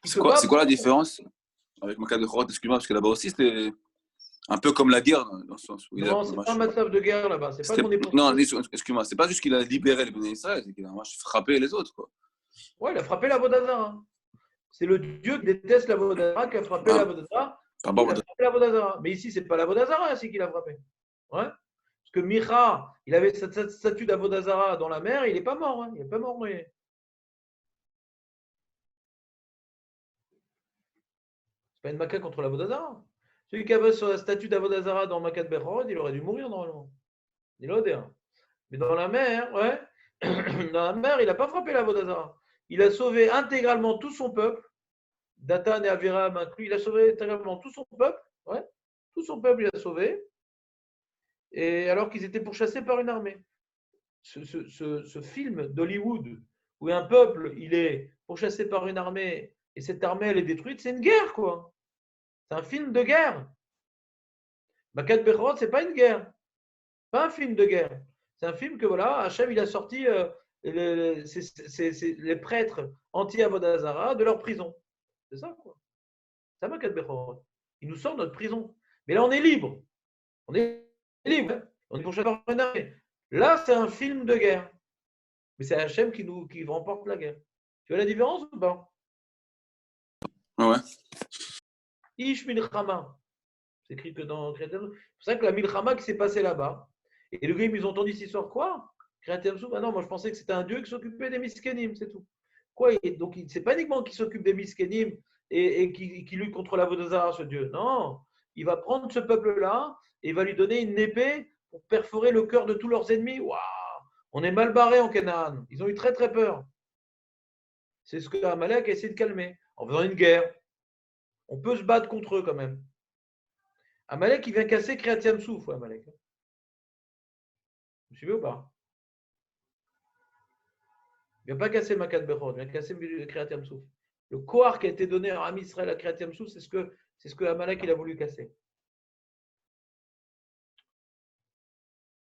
C'est quoi la différence avec Makat Bechorot? Excuse-moi, parce que là-bas aussi, c'était un peu comme la guerre, dans le sens où non, c'est pas un massacre de guerre là-bas. C'est pas qu'on est non, excuse-moi, c'est pas juste qu'il a libéré les Béné Israël, c'est qu'il a frappé les autres, quoi. Ouais, il a frappé la Vodazara. C'est le Dieu qui déteste la Vodazara qui a frappé la Vodazara. Il a frappé la Vodazara. Mais ici, c'est pas la Vodazara ici qu'il a frappé. Ouais. Parce que Micha, il avait cette statue d'Avodazara dans la mer, il n'est pas mort. Hein. Il n'est pas mort noyé. C'est pas une maca contre l'Avodazara. Celui qui avait sur la statue d'Avodazara dans Makat Bechorot, il aurait dû mourir normalement. Il aurait dû. Mais dans la mer, ouais, dans la mer, il n'a pas frappé l'Avodazara. Il a sauvé intégralement tout son peuple, Datan et Aviram inclus. Il a sauvé intégralement tout son peuple. Ouais, tout son peuple, il a sauvé. Et alors qu'ils étaient pourchassés par une armée. Ce film d'Hollywood où un peuple, il est pourchassé par une armée et cette armée, elle est détruite, c'est une guerre, quoi. C'est un film de guerre. Makat Bechorot, c'est pas une guerre. Pas un film de guerre. C'est un film que, voilà, Hachem, il a sorti les prêtres anti-Avodazara de leur prison. C'est ça, quoi. C'est ça, Makat Bechorot. Il nous sort de notre prison. Mais là, on est libre. On est libre. Hein. On est pourchassé par une armée. Là, c'est un film de guerre. Mais c'est Hachem qui remporte la guerre. Tu vois la différence ou pas? Ouais. Ish Milchama. C'est écrit que dans Kriyat Yam Souf. C'est pour ça que la Milchama qui s'est passée là-bas. Et le gars, ils ont entendu cette histoire. Quoi? Kriyat Yam Souf? Ah non, moi je pensais que c'était un dieu qui s'occupait des Miskenim, c'est tout. Quoi? Donc, c'est pas uniquement qu'il s'occupe des Miskenim et qui lutte contre la Vodazara, ce dieu. Non. Il va prendre ce peuple-là et il va lui donner une épée pour perforer le cœur de tous leurs ennemis. Waouh! On est mal barré en Canaan. Ils ont eu très très peur. C'est ce que Amalek a essayé de calmer en faisant une guerre. On peut se battre contre eux quand même. Amalek, il vient casser Kriyat Yam Souf, Amalek. Vous suivez ou pas? Il ne vient pas casser Makat Bechorot, il vient casser Kriyat Yam Souf. Le Kohar qui a été donné à Am Israël à Kriyat Yam Souf, c'est ce que Amalek il a voulu casser.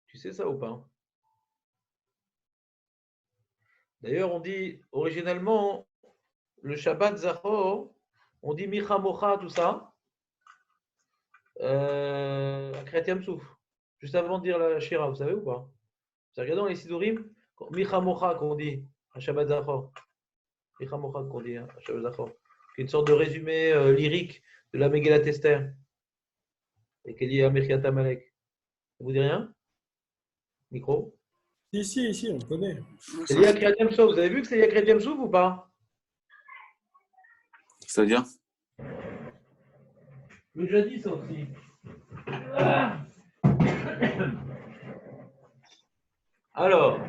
Tu sais ça ou pas? D'ailleurs, on dit originellement le Shabbat Zachor, on dit Micha Mocha, tout ça, à Kriyat Yam Souf, juste avant de dire la Shira, vous savez ou pas? Vous regardez dans les Sidurim, Micha Mocha qu'on dit à Shabbat Zachor, Micha Mocha qu'on dit à Shabbat Zachor, qui est une sorte de résumé lyrique de la Megillat Esther, et qui est lié à Mirkat Amalek. Ça vous dit rien? Micro? Si, on connaît. C'est lié à Kriyat Yam Souf. Vous avez vu que c'est lié à Kriyat Yam Souf ou pas? C'est-à-dire? Je l'ai déjà dit ça aussi. Alors.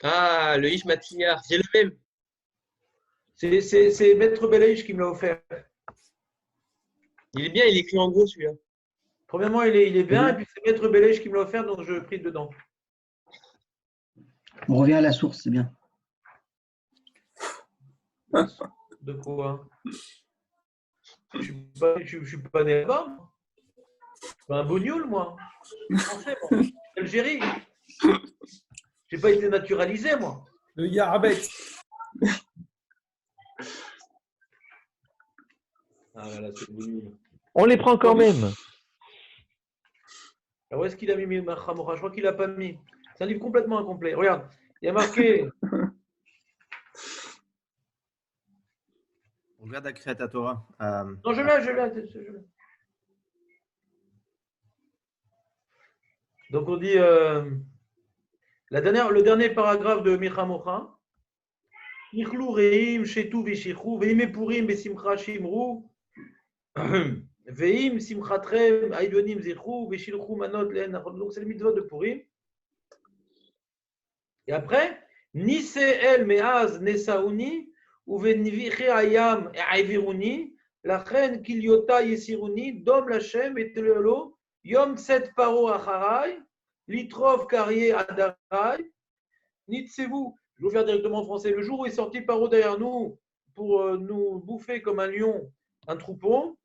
Ah, le Ish Matzliar, j'ai le même. C'est Maître Belaïch qui me l'a offert. Il est bien, il est écrit en gros celui-là. Premièrement, il est bien, et puis c'est Maître Belaïch qui me l'a offert, donc je prie dedans. On revient à la source, c'est bien. De quoi? Je ne suis pas né là-bas. Je suis pas un bougnoul, moi. Je suis français, moi. Algérie. Je n'ai pas été naturalisé, moi. Le Yarabet. Ah là là, c'est bougnoul. On les prend quand même. Alors, où est-ce qu'il a mis Micha Mocha? Je crois qu'il n'a pas mis. C'est un livre complètement incomplet. Regarde, il y a marqué. On regarde à Kriyat Torah. Non, je l'ai. Donc, on dit le dernier paragraphe de Micha Mocha. Ichlou reim shetu veshichu veim purim besimcha shimru veim simchatrem aidonim zichu veshilchu manot len. Donc, c'est le mitzvot de Purim. Et après, Niseel meaz nesauni uvenviche ayam aiviruni lachen kilyota yesiruni dom lachem et telelo yom tset paro acharai litrov karye adarai nitsevu. Je vais vous faire directement en français. Le jour où est sorti Paro derrière nous pour nous bouffer comme un lion, un troupeau,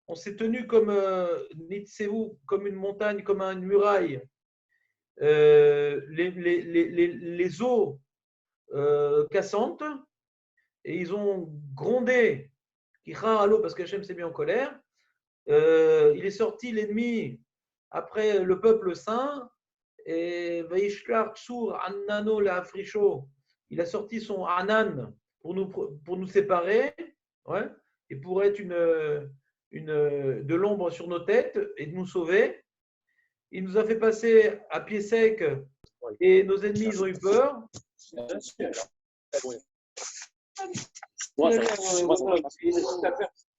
on s'est tenu comme nitsevu, comme une montagne, comme une muraille. Les eaux cassantes et ils ont grondé Kichar Alo parce qu'Hachem s'est mis en colère. Il est sorti l'ennemi après le peuple saint et Vaishkar Tsur Annano la Frisho. Il a sorti son Anan pour nous séparer, ouais, et pour être de l'ombre sur nos têtes et de nous sauver. Il nous a fait passer à pied sec et nos ennemis ils ont eu peur. C'est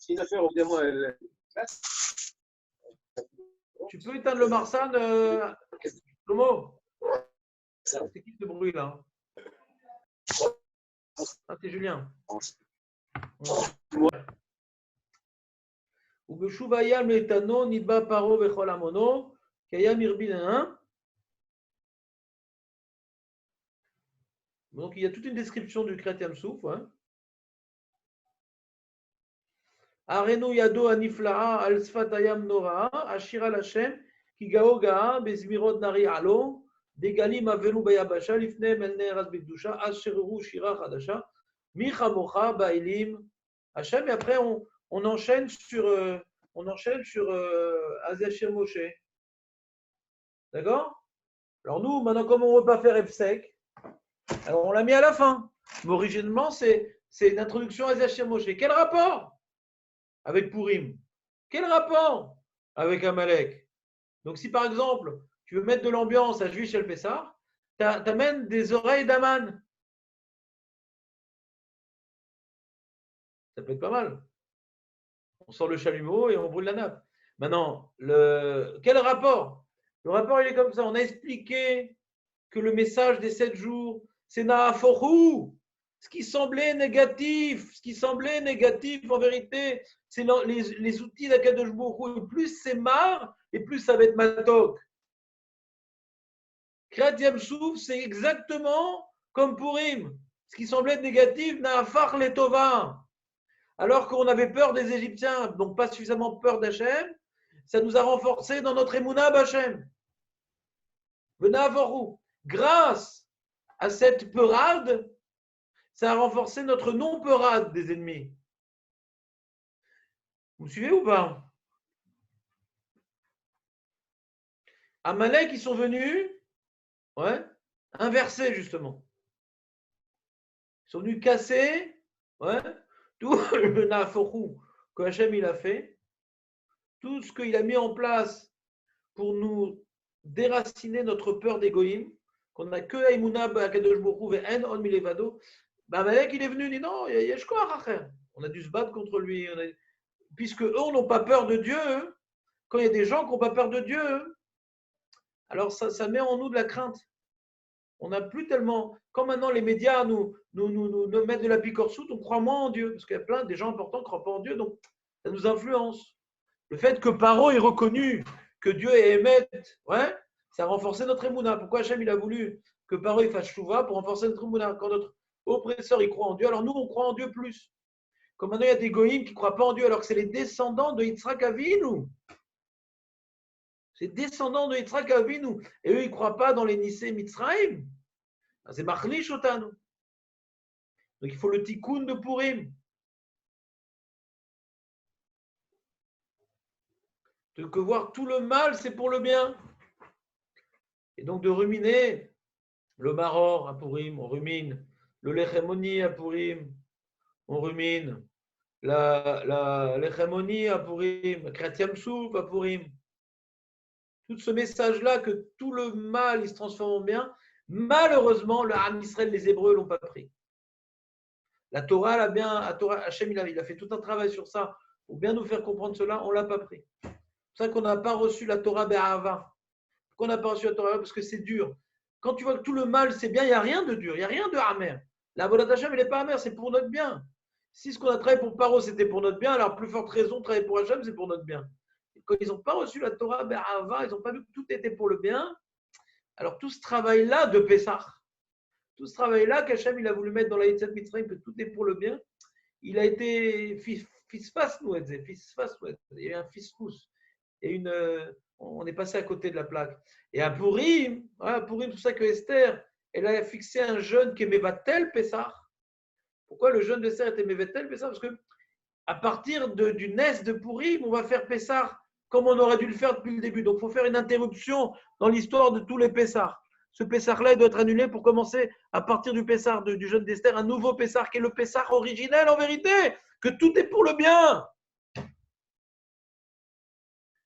une affaire, évidemment. Tu peux éteindre le Marsan, Lomo? C'est qui ce bruit là? Ah, c'est Julien. Ou Beshuvayam Letano, Nidba Paro Bechol Amono, Kayam Irbin. Donc il y a toute une description du Kriyat Yam Souf. Arenu Yado Aniflaa Al Sfat Hayam Noraa, Ashira Lashem, Kigao Gaa, Bezmirod Nari Alo, Degalim Avelu Bayabasha, Lifne Melne Raz Bigdusha, Asheru Shira Hadasha, Michamocha Bailim, Hachem. Et après on enchaîne sur Azashir Moshe. D'accord? Alors nous, maintenant, comme on ne veut pas faire F-Sec, alors on l'a mis à la fin. Mais originellement, c'est une introduction à Azashir Moshe. Quel rapport avec Purim? Quel rapport avec Amalek? Donc si par exemple, tu veux mettre de l'ambiance à Juif El Pessar, tu amènes des oreilles d'Aman. Ça peut être pas mal. On sort le chalumeau et on brûle la nappe. Maintenant, quel rapport? Le rapport, il est comme ça. On a expliqué que le message des 7 jours, c'est Naaforou. Ce qui semblait négatif en vérité, c'est les outils d'Akadosh Baruch Hu. Plus c'est mar, et plus ça va être matok. Kriyat Yam Souf, c'est exactement comme Purim. Ce qui semblait être négatif, Naafar le Tova. Alors qu'on avait peur des Égyptiens, donc pas suffisamment peur d'Hachem, ça nous a renforcé dans notre Emouna d'Hachem. Grâce à cette peurade, ça a renforcé notre non-peurade des ennemis. Vous me suivez ou pas? Amalek, ils sont venus inverser justement. Ils sont venus casser tout le Naforou que Hachem il a fait, tout ce qu'il a mis en place pour nous déraciner notre peur d'égoïme, qu'on n'a que Aïmouna Bakadosh Baruch Hu ve'en on milevado. Amalek il est venu, il dit non, il y a quoi, on a dû se battre contre lui, puisque eux n'ont pas peur de Dieu. Quand il y a des gens qui n'ont pas peur de Dieu, alors ça met en nous de la crainte. On n'a plus tellement. Quand maintenant les médias nous mettent de la picorsoute, on croit moins en Dieu. Parce qu'il y a plein des gens importants qui ne croient pas en Dieu, donc ça nous influence. Le fait que Paro ait reconnu que Dieu est Emet, ça a renforcé notre Emouna. Pourquoi Hachem il a voulu que Paro il fasse Chouva pour renforcer notre Emouna? Quand notre oppresseur il croit en Dieu, alors nous on croit en Dieu plus. Comme maintenant il y a des goïms qui ne croient pas en Dieu, alors que c'est les descendants de Yitzhak Avinu. C'est descendants de Yitzhak Avinu. Et eux, ils ne croient pas dans les Nissé Mitzrayim. C'est Machlish Otanu. Donc il faut le tikkun de Purim. De que voir tout le mal, c'est pour le bien. Et donc de ruminer le maror à Purim, on rumine. Le lechemoni à Purim, on rumine. La lechemoni à Purim, la Kriyat Yam Souf à Purim. Tout ce message-là, que tout le mal, il se transforme en bien, malheureusement, le Ham Israël, les Hébreux ne l'ont pas pris. La Torah, Hachem, il a fait tout un travail sur ça pour bien nous faire comprendre cela, on ne l'a pas pris. C'est pour ça qu'on n'a pas reçu la Torah Be'ahava. Pourquoi on n'a pas reçu la Torah? Parce que c'est dur. Quand tu vois que tout le mal, c'est bien, il n'y a rien de dur, il n'y a rien de amer. La Volat Hachem, elle n'est pas amère, c'est pour notre bien. Si ce qu'on a travaillé pour Paro, c'était pour notre bien, alors plus forte raison, travailler pour Hachem, c'est pour notre bien. Quand ils n'ont pas reçu la Torah Be'ahava, ils n'ont pas vu que tout était pour le bien. Alors tout ce travail-là de Pessah, tout ce travail-là qu'Hachem il a voulu mettre dans la Yitzhak Mitzrayim, que tout est pour le bien, il a été fisfas nouedze, il y a eu un fiscous, et on est passé à côté de la plaque. Et à Purim, tout ça que Esther, elle a fixé un jeûne qui est Mevatel Pessah. Pourquoi le jeûne de Esther était Mevatel Pessah? Parce que à partir du Nes de Pourim, on va faire Pessah comme on aurait dû le faire depuis le début. Donc, il faut faire une interruption dans l'histoire de tous les Pessah. Ce Pessah-là doit être annulé pour commencer à partir du Pessah du jeûne d'Esther, un nouveau Pessah qui est le Pessah originel en vérité, que tout est pour le bien.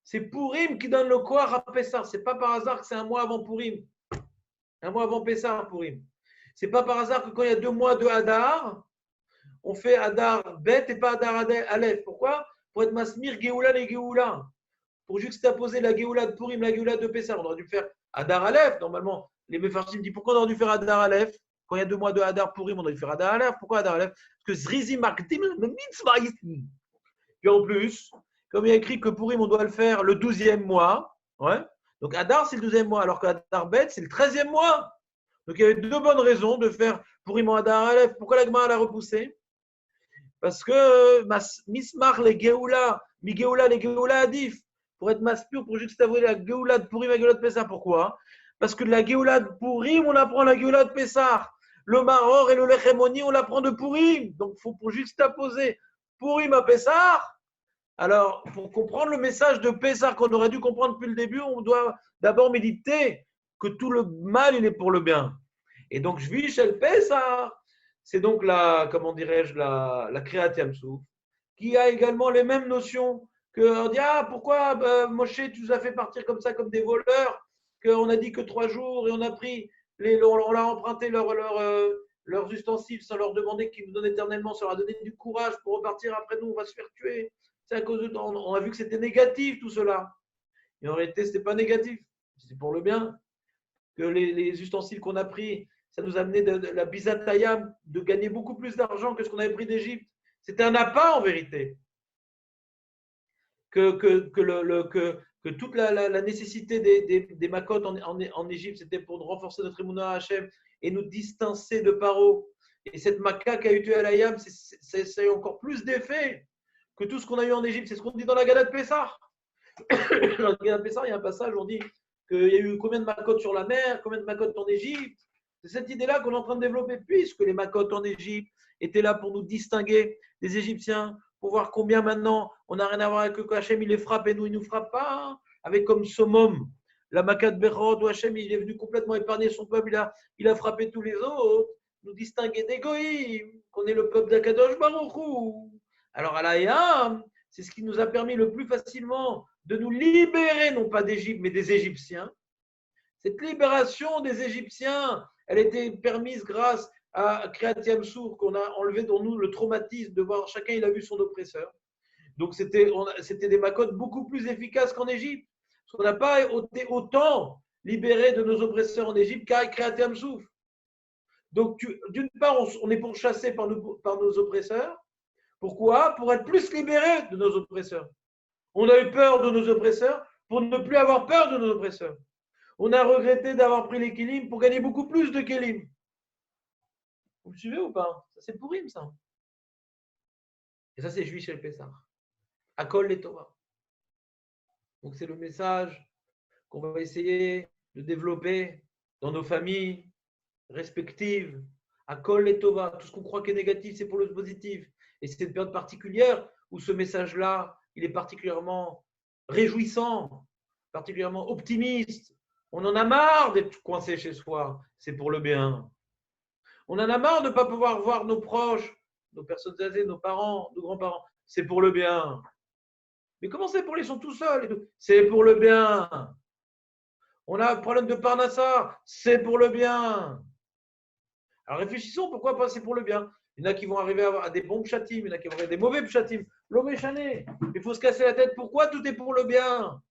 C'est Pourim qui donne le Koach à Pessah. Ce n'est pas par hasard que c'est un mois avant Pourim. Un mois avant Pessah, Pourim. Ce n'est pas par hasard que quand il y a 2 mois de Hadar, on fait Hadar Bet et pas Hadar Aleph. Pourquoi? Pour être Masmir Géoula et Géoula. Pour juxtaposer la Géoula de Pourim, la Géoula de Pessah. On aurait dû faire Hadar Aleph. Normalement, les Mefarshim disent pourquoi on aurait dû faire Hadar Aleph? Quand il y a 2 mois de Hadar Pourim, on aurait dû faire Hadar Aleph. Pourquoi Hadar Aleph? Parce que Zrizi Makdim, le mitzvah ici. Puis en plus, comme il y a écrit que Pourim, on doit le faire le 12e mois. Ouais. Donc Hadar, c'est le 12e mois, alors que Hadar Bet, c'est le 13e mois. Donc il y avait 2 bonnes raisons de faire Pourim en Hadar Aleph. Pourquoi la Gemara l'a repoussé? Parce que Mismar les Géoula, Mi Géoula les Géoula Adif, pour être maspur, pour juxtaposer la Géoula de Pourim et la Géoula de Pessah. Pourquoi? Parce que de la Géoula de Pourim, on apprend la Géoula de Pessah. Le Maror et le Lechemoni, on l'apprend de Pourim. Donc il faut pour juxtaposer Pourim à Pessah. Alors, pour comprendre le message de Pessah qu'on aurait dû comprendre depuis le début, on doit d'abord méditer que tout le mal, il est pour le bien. Et donc, je vis chez le Pessah. C'est donc la, comment dirais-je, la Kriyat Yam-Souf, qui a également les mêmes notions que on dit, ah, pourquoi Moshe, tu nous as fait partir comme ça, comme des voleurs, qu'on a dit que 3 jours et on a pris, on l'a emprunté leurs ustensiles sans leur demander qu'ils nous donnent éternellement, ça leur a donné du courage pour repartir après nous, on va se faire tuer. C'est à cause de temps. On a vu que c'était négatif tout cela. Et en réalité, ce n'était pas négatif. C'était pour le bien. Que les ustensiles qu'on a pris, ça nous a amené de la Bizatayam de gagner beaucoup plus d'argent que ce qu'on avait pris d'Égypte. C'était un appât en vérité. Que toute la nécessité des Makot en Égypte, c'était pour renforcer notre émouna à Hachem et nous distancer de Paro. Et cette Maka qui a eu tué à l'Ayam, c'est encore plus d'effet que tout ce qu'on a eu en Égypte. C'est ce qu'on dit dans la Gada de Pessah. Dans la Gada de Pessah, il y a un passage où on dit qu'il y a eu combien de Makot sur la mer, combien de Makot en Égypte. C'est cette idée-là qu'on est en train de développer, puisque les Makot en Égypte étaient là pour nous distinguer des Égyptiens, pour voir combien maintenant on n'a rien à voir avec eux, qu'Hachem il les frappe et nous il ne nous frappe pas. Hein. Avec comme summum la Makat Berod, où Hachem il est venu complètement épargner son peuple, il a frappé tous les autres, nous distinguer des Goïm, qu'on est le peuple d'Akadosh Baruch Hu. Alors à l'Ayam, c'est ce qui nous a permis le plus facilement de nous libérer, non pas d'Égypte, mais des Égyptiens. Cette libération des Égyptiens, elle était permise grâce à Kriyat Yam-Souf, qu'on a enlevé dans nous le traumatisme de voir chacun il a vu son oppresseur. Donc c'était des Makot beaucoup plus efficaces qu'en Égypte. Parce qu'on n'a pas été autant libérés de nos oppresseurs en Égypte qu'à Kriyat Yam-Souf. Donc d'une part, on est pourchassé par nos oppresseurs. Pourquoi? Pour être plus libérés de nos oppresseurs. On a eu peur de nos oppresseurs pour ne plus avoir peur de nos oppresseurs. On a regretté d'avoir pris les Kélim pour gagner beaucoup plus de Kélim. Vous me suivez ou pas? Ça, c'est Pourim, ça. Et ça, c'est Juif chez le Pessah. Akol les Torah. Donc, c'est le message qu'on va essayer de développer dans nos familles respectives. Akol les Torah. Tout ce qu'on croit qui est négatif, c'est pour le positif. Et c'est une période particulière où ce message-là, il est particulièrement réjouissant, particulièrement optimiste. On en a marre d'être coincé chez soi. C'est pour le bien. On en a marre de ne pas pouvoir voir nos proches, nos personnes âgées, nos parents, nos grands-parents. C'est pour le bien. Mais comment c'est pour les sont tout seuls? C'est pour le bien. On a un problème de Parnassa. C'est pour le bien. Alors réfléchissons, pourquoi pas c'est pour le bien? Il y en a qui vont arriver à des bons pshatim, il y en a qui vont arriver à des mauvais pshatim. L'homme est chané. Il faut se casser la tête. Pourquoi tout est pour le bien?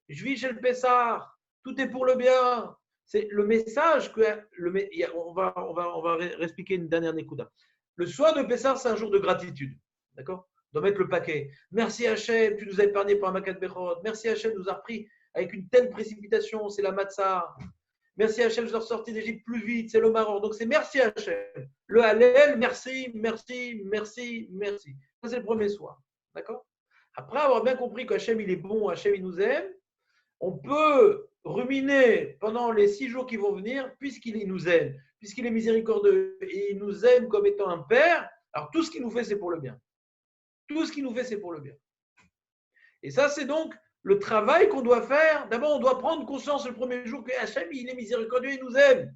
Je vis chez le Pessah. Tout est pour le bien. C'est le message que on va réexpliquer une dernière nekuda. Le soir de Pessah, c'est un jour de gratitude. D'accord? On doit mettre le paquet. Merci Hachem, tu nous as épargné par un Makat Bechod. Merci Hachem, nous a repris avec une telle précipitation, c'est la Matzah. Merci Hachem, nous a ressorti d'Égypte plus vite, c'est le Maror. Donc c'est merci Hachem. Le Hallel, merci, merci, merci, merci. Ça, c'est le premier soir. D'accord? Après avoir bien compris qu'Hachem, il est bon, Hachem, il nous aime, on peut ruminer pendant les 6 jours qui vont venir, puisqu'il nous aime, puisqu'il est miséricordieux et il nous aime comme étant un père, alors tout ce qu'il nous fait, c'est pour le bien. Tout ce qu'il nous fait, c'est pour le bien. Et ça, c'est donc le travail qu'on doit faire. D'abord, on doit prendre conscience le premier jour que Hachem, il est miséricordieux, il nous aime.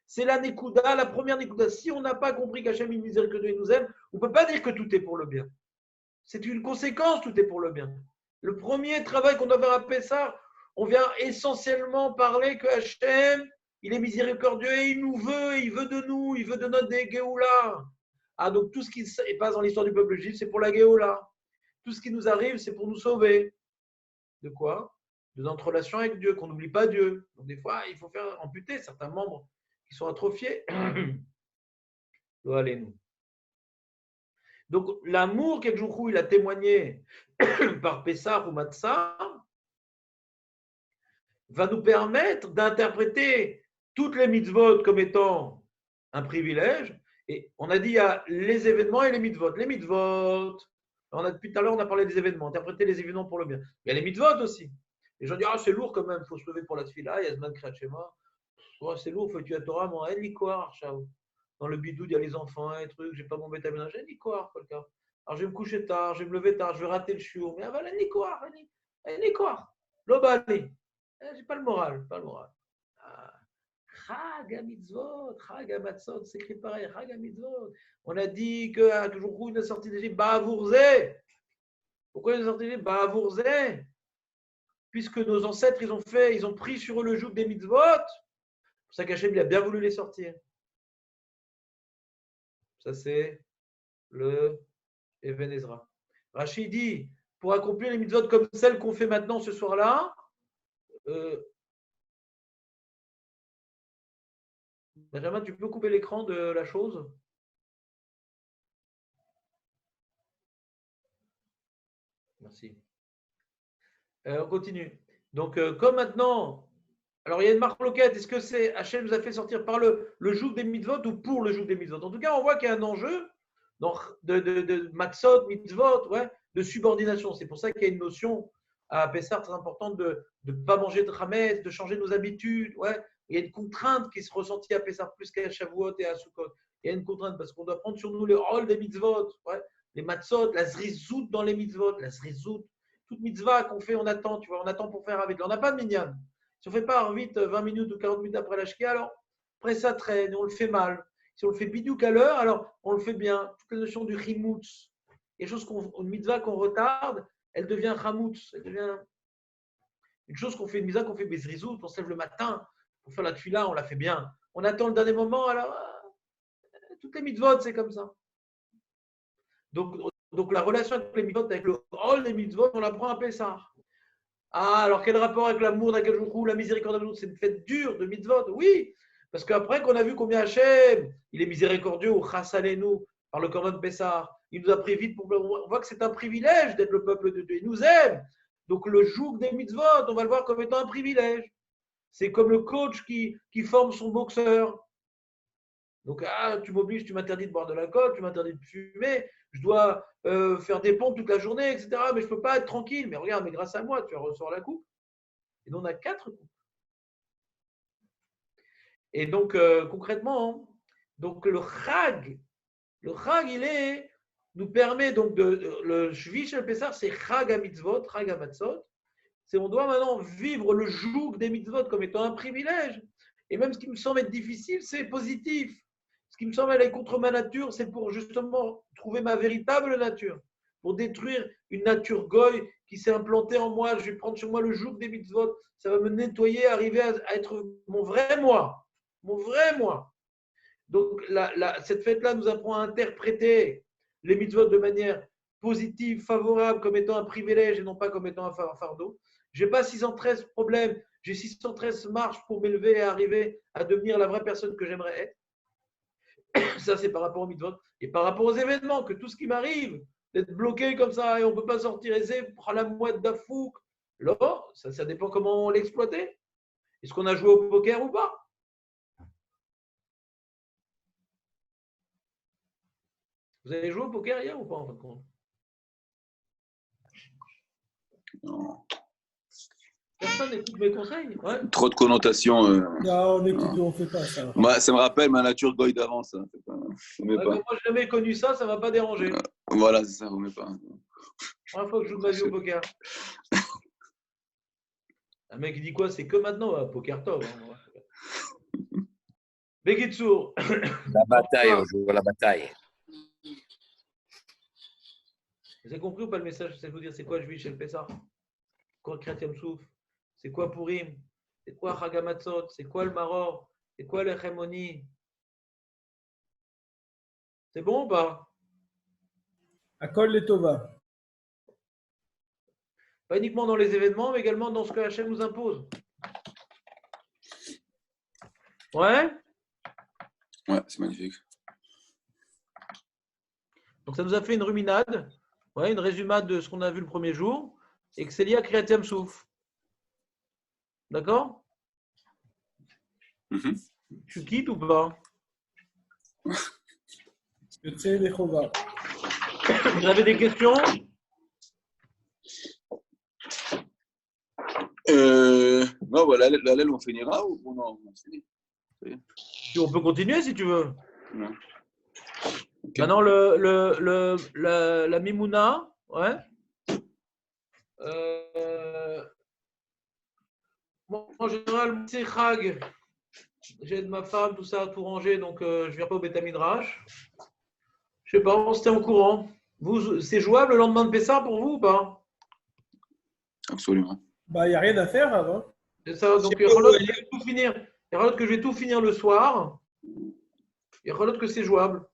C'est la Nekuda, la première Nekuda. Si on n'a pas compris qu'Hachem est miséricordieux, il nous aime, on ne peut pas dire que tout est pour le bien. C'est une conséquence, tout est pour le bien. Le premier travail qu'on doit faire à Pessah, on vient essentiellement parler que Hachem, il est miséricordieux et il nous veut, il veut de nous, il veut de notre Géoula. Ah, donc tout ce qui se passe dans l'histoire du peuple juif, c'est pour la Géoula. Tout ce qui nous arrive, c'est pour nous sauver. De quoi? De notre relation avec Dieu, qu'on n'oublie pas Dieu. Donc des fois, il faut faire amputer certains membres qui sont atrophiés. Allez-nous. Donc l'amour qu'Ekjouchou il a témoigné par Pessah ou Matzah va nous permettre d'interpréter toutes les mitzvot comme étant un privilège. Et on a dit il y a les événements et les mitzvot. Les mitzvot, depuis tout à l'heure, on a parlé des événements, interpréter les événements pour le bien. Il y a les mitzvot aussi. Les gens disent ah, c'est lourd quand même, il faut se lever pour la tefila, il y a Zman Kriyat Shema. Oh, c'est lourd, il faut étudier la Torah, mon Elikor, dans le bidou, il y a les enfants, les trucs, j'ai pas mon bétaménage, Elikor, quelqu'un. Alors je vais me coucher tard, je vais me lever tard, je vais rater le shiur. Mais voilà, Elikor, Elikor, l'obali. J'ai pas le moral, pas le moral. Chag ha-mitzvot, Chag ha-matzot, c'est écrit pareil, Chag ha-mitzvot. On a dit que toujours une est sortie d'Égypte, Ba'avourze. Pourquoi une est sortie d'Égypte, Ba'avourze? Puisque nos ancêtres, ils ont pris sur eux le joug des mitzvot. C'est pour ça qu'Hachem a bien voulu les sortir. Ça, c'est le Even Ezra. Rachid dit, pour accomplir les mitzvot comme celles qu'on fait maintenant ce soir-là, Benjamin, tu peux couper l'écran de la chose? Merci. On continue. Donc, comme maintenant, alors il y a une marque loquette, est-ce que c'est Hachem nous a fait sortir par le joug des mitzvot ou pour le joug des mitzvot? En tout cas, on voit qu'il y a un enjeu de matzot, mitzvot, ouais, de subordination. C'est pour ça qu'il y a une notion à Pessah très importante de ne pas manger de chametz, de changer nos habitudes. Ouais. Il y a une contrainte qui se ressentit à Pessah plus qu'à Shavuot et à Sukkot. Il y a une contrainte parce qu'on doit prendre sur nous le rôle des mitzvot, ouais, les matzot, la zrizout dans les mitzvot, la zrizout. Toute mitzvah qu'on fait, on attend, tu vois, on attend pour faire avec. On n'a pas de minyan. Si on ne fait pas vite 20 minutes ou 40 minutes après la shkia, alors après ça traîne, on le fait mal. Si on le fait bidiouk à l'heure, alors on le fait bien. Toute la notion du chimoutz, une mitzvah qu'on retarde, elle devient chamoutz. Elle devient une chose qu'on fait, une mitzvah qu'on fait bezrizout, on se lève le matin pour faire la tefila, on la fait bien. On attend le dernier moment, alors toutes les mitzvot, c'est comme ça. Donc la relation avec les mitzvot, avec le rôle des mitzvot, on la prend à Pessah. Ah, alors quel rapport avec l'amour d'Akajoukou, la miséricorde de l'autre? C'est une fête dure de mitzvot. Oui, parce qu'après qu'on a vu combien Hachem, il est miséricordieux au Chassalenu par le Corban de Pessah, il nous a pris vite pour. On voit que c'est un privilège d'être le peuple de Dieu. Il nous aime. Donc le joug des mitzvot, on va le voir comme étant un privilège. C'est comme le coach qui forme son boxeur. Donc, tu m'obliges, tu m'interdis de boire de l'alcool, tu m'interdis de fumer, je dois faire des pompes toute la journée, etc. Mais je ne peux pas être tranquille. Mais regarde, mais grâce à moi, tu ressors la coupe. Et donc, on a 4 coupes. Et donc, concrètement, donc le chag, nous permet donc le Shvi Shel Pessah, c'est chag ha mitzvot, chag ha matzot. On doit maintenant vivre le joug des mitzvot comme étant un privilège. Et même ce qui me semble être difficile, c'est positif. Ce qui me semble aller contre ma nature, c'est pour justement trouver ma véritable nature. Pour détruire une nature goy qui s'est implantée en moi. Je vais prendre sur moi le joug des mitzvot. Ça va me nettoyer, arriver à être mon vrai moi. Mon vrai moi. Donc, cette fête-là nous apprend à interpréter les mitzvot de manière positive, favorable, comme étant un privilège et non pas comme étant un fardeau. Je n'ai pas 613 problèmes, j'ai 613 marches pour m'élever et arriver à devenir la vraie personne que j'aimerais être. Ça, c'est par rapport aux mitzvot. Et par rapport aux événements, que tout ce qui m'arrive, d'être bloqué comme ça et on ne peut pas sortir aisé, prends la mouette d'afouk. Là, ça dépend comment on l'exploitait. Est-ce qu'on a joué au poker ou pas? Vous avez joué au poker hier ou pas en fin de compte? Non. Personne n'écoute mes conseils. Ouais. Trop de connotations. Non, on fait pas ça. Moi, ça me rappelle ma nature goy d'avance. Hein. Moi, j'ai jamais connu ça, ça ne m'a pas dérangé. Voilà, c'est ça, vous met pas. La première fois que je joue de ma vie au poker. Un mec qui dit quoi? C'est que maintenant, poker top. Hein. Begitsour. La bataille, on joue à la bataille. Vous avez compris ou pas le message? C'est vous dire c'est quoi Juif chez le Pessah? C'est quoi Kriyat Souf? C'est quoi Purim? C'est quoi Chagamatzot? C'est quoi le Maror? C'est quoi le Chemoni? C'est bon ou pas? Akol les Tova. Pas uniquement dans les événements, mais également dans ce que Hachem nous impose. Ouais? Ouais, c'est magnifique. Donc ça nous a fait une ruminade, ouais, une résumade de ce qu'on a vu le premier jour, et que c'est lié à Kriyat Souf. D'accord? Tu quittes ou pas? Vous avez des questions? Non, bah, la LEL, on finira ou non? On peut continuer si tu veux. Ouais. Okay. Maintenant, la Mimouna, ouais. Moi, en général, c'est Chag. J'aide ma femme, tout ça, tout ranger, donc je ne viens pas au Beth Midrash. Je ne sais pas, on se tient au courant. C'est jouable le lendemain de Pessah pour vous ou pas? Absolument. Bah, il n'y a rien à faire avant. C'est ça, donc il y a l'autre que je vais tout finir le soir. Il y a l'autre que c'est jouable.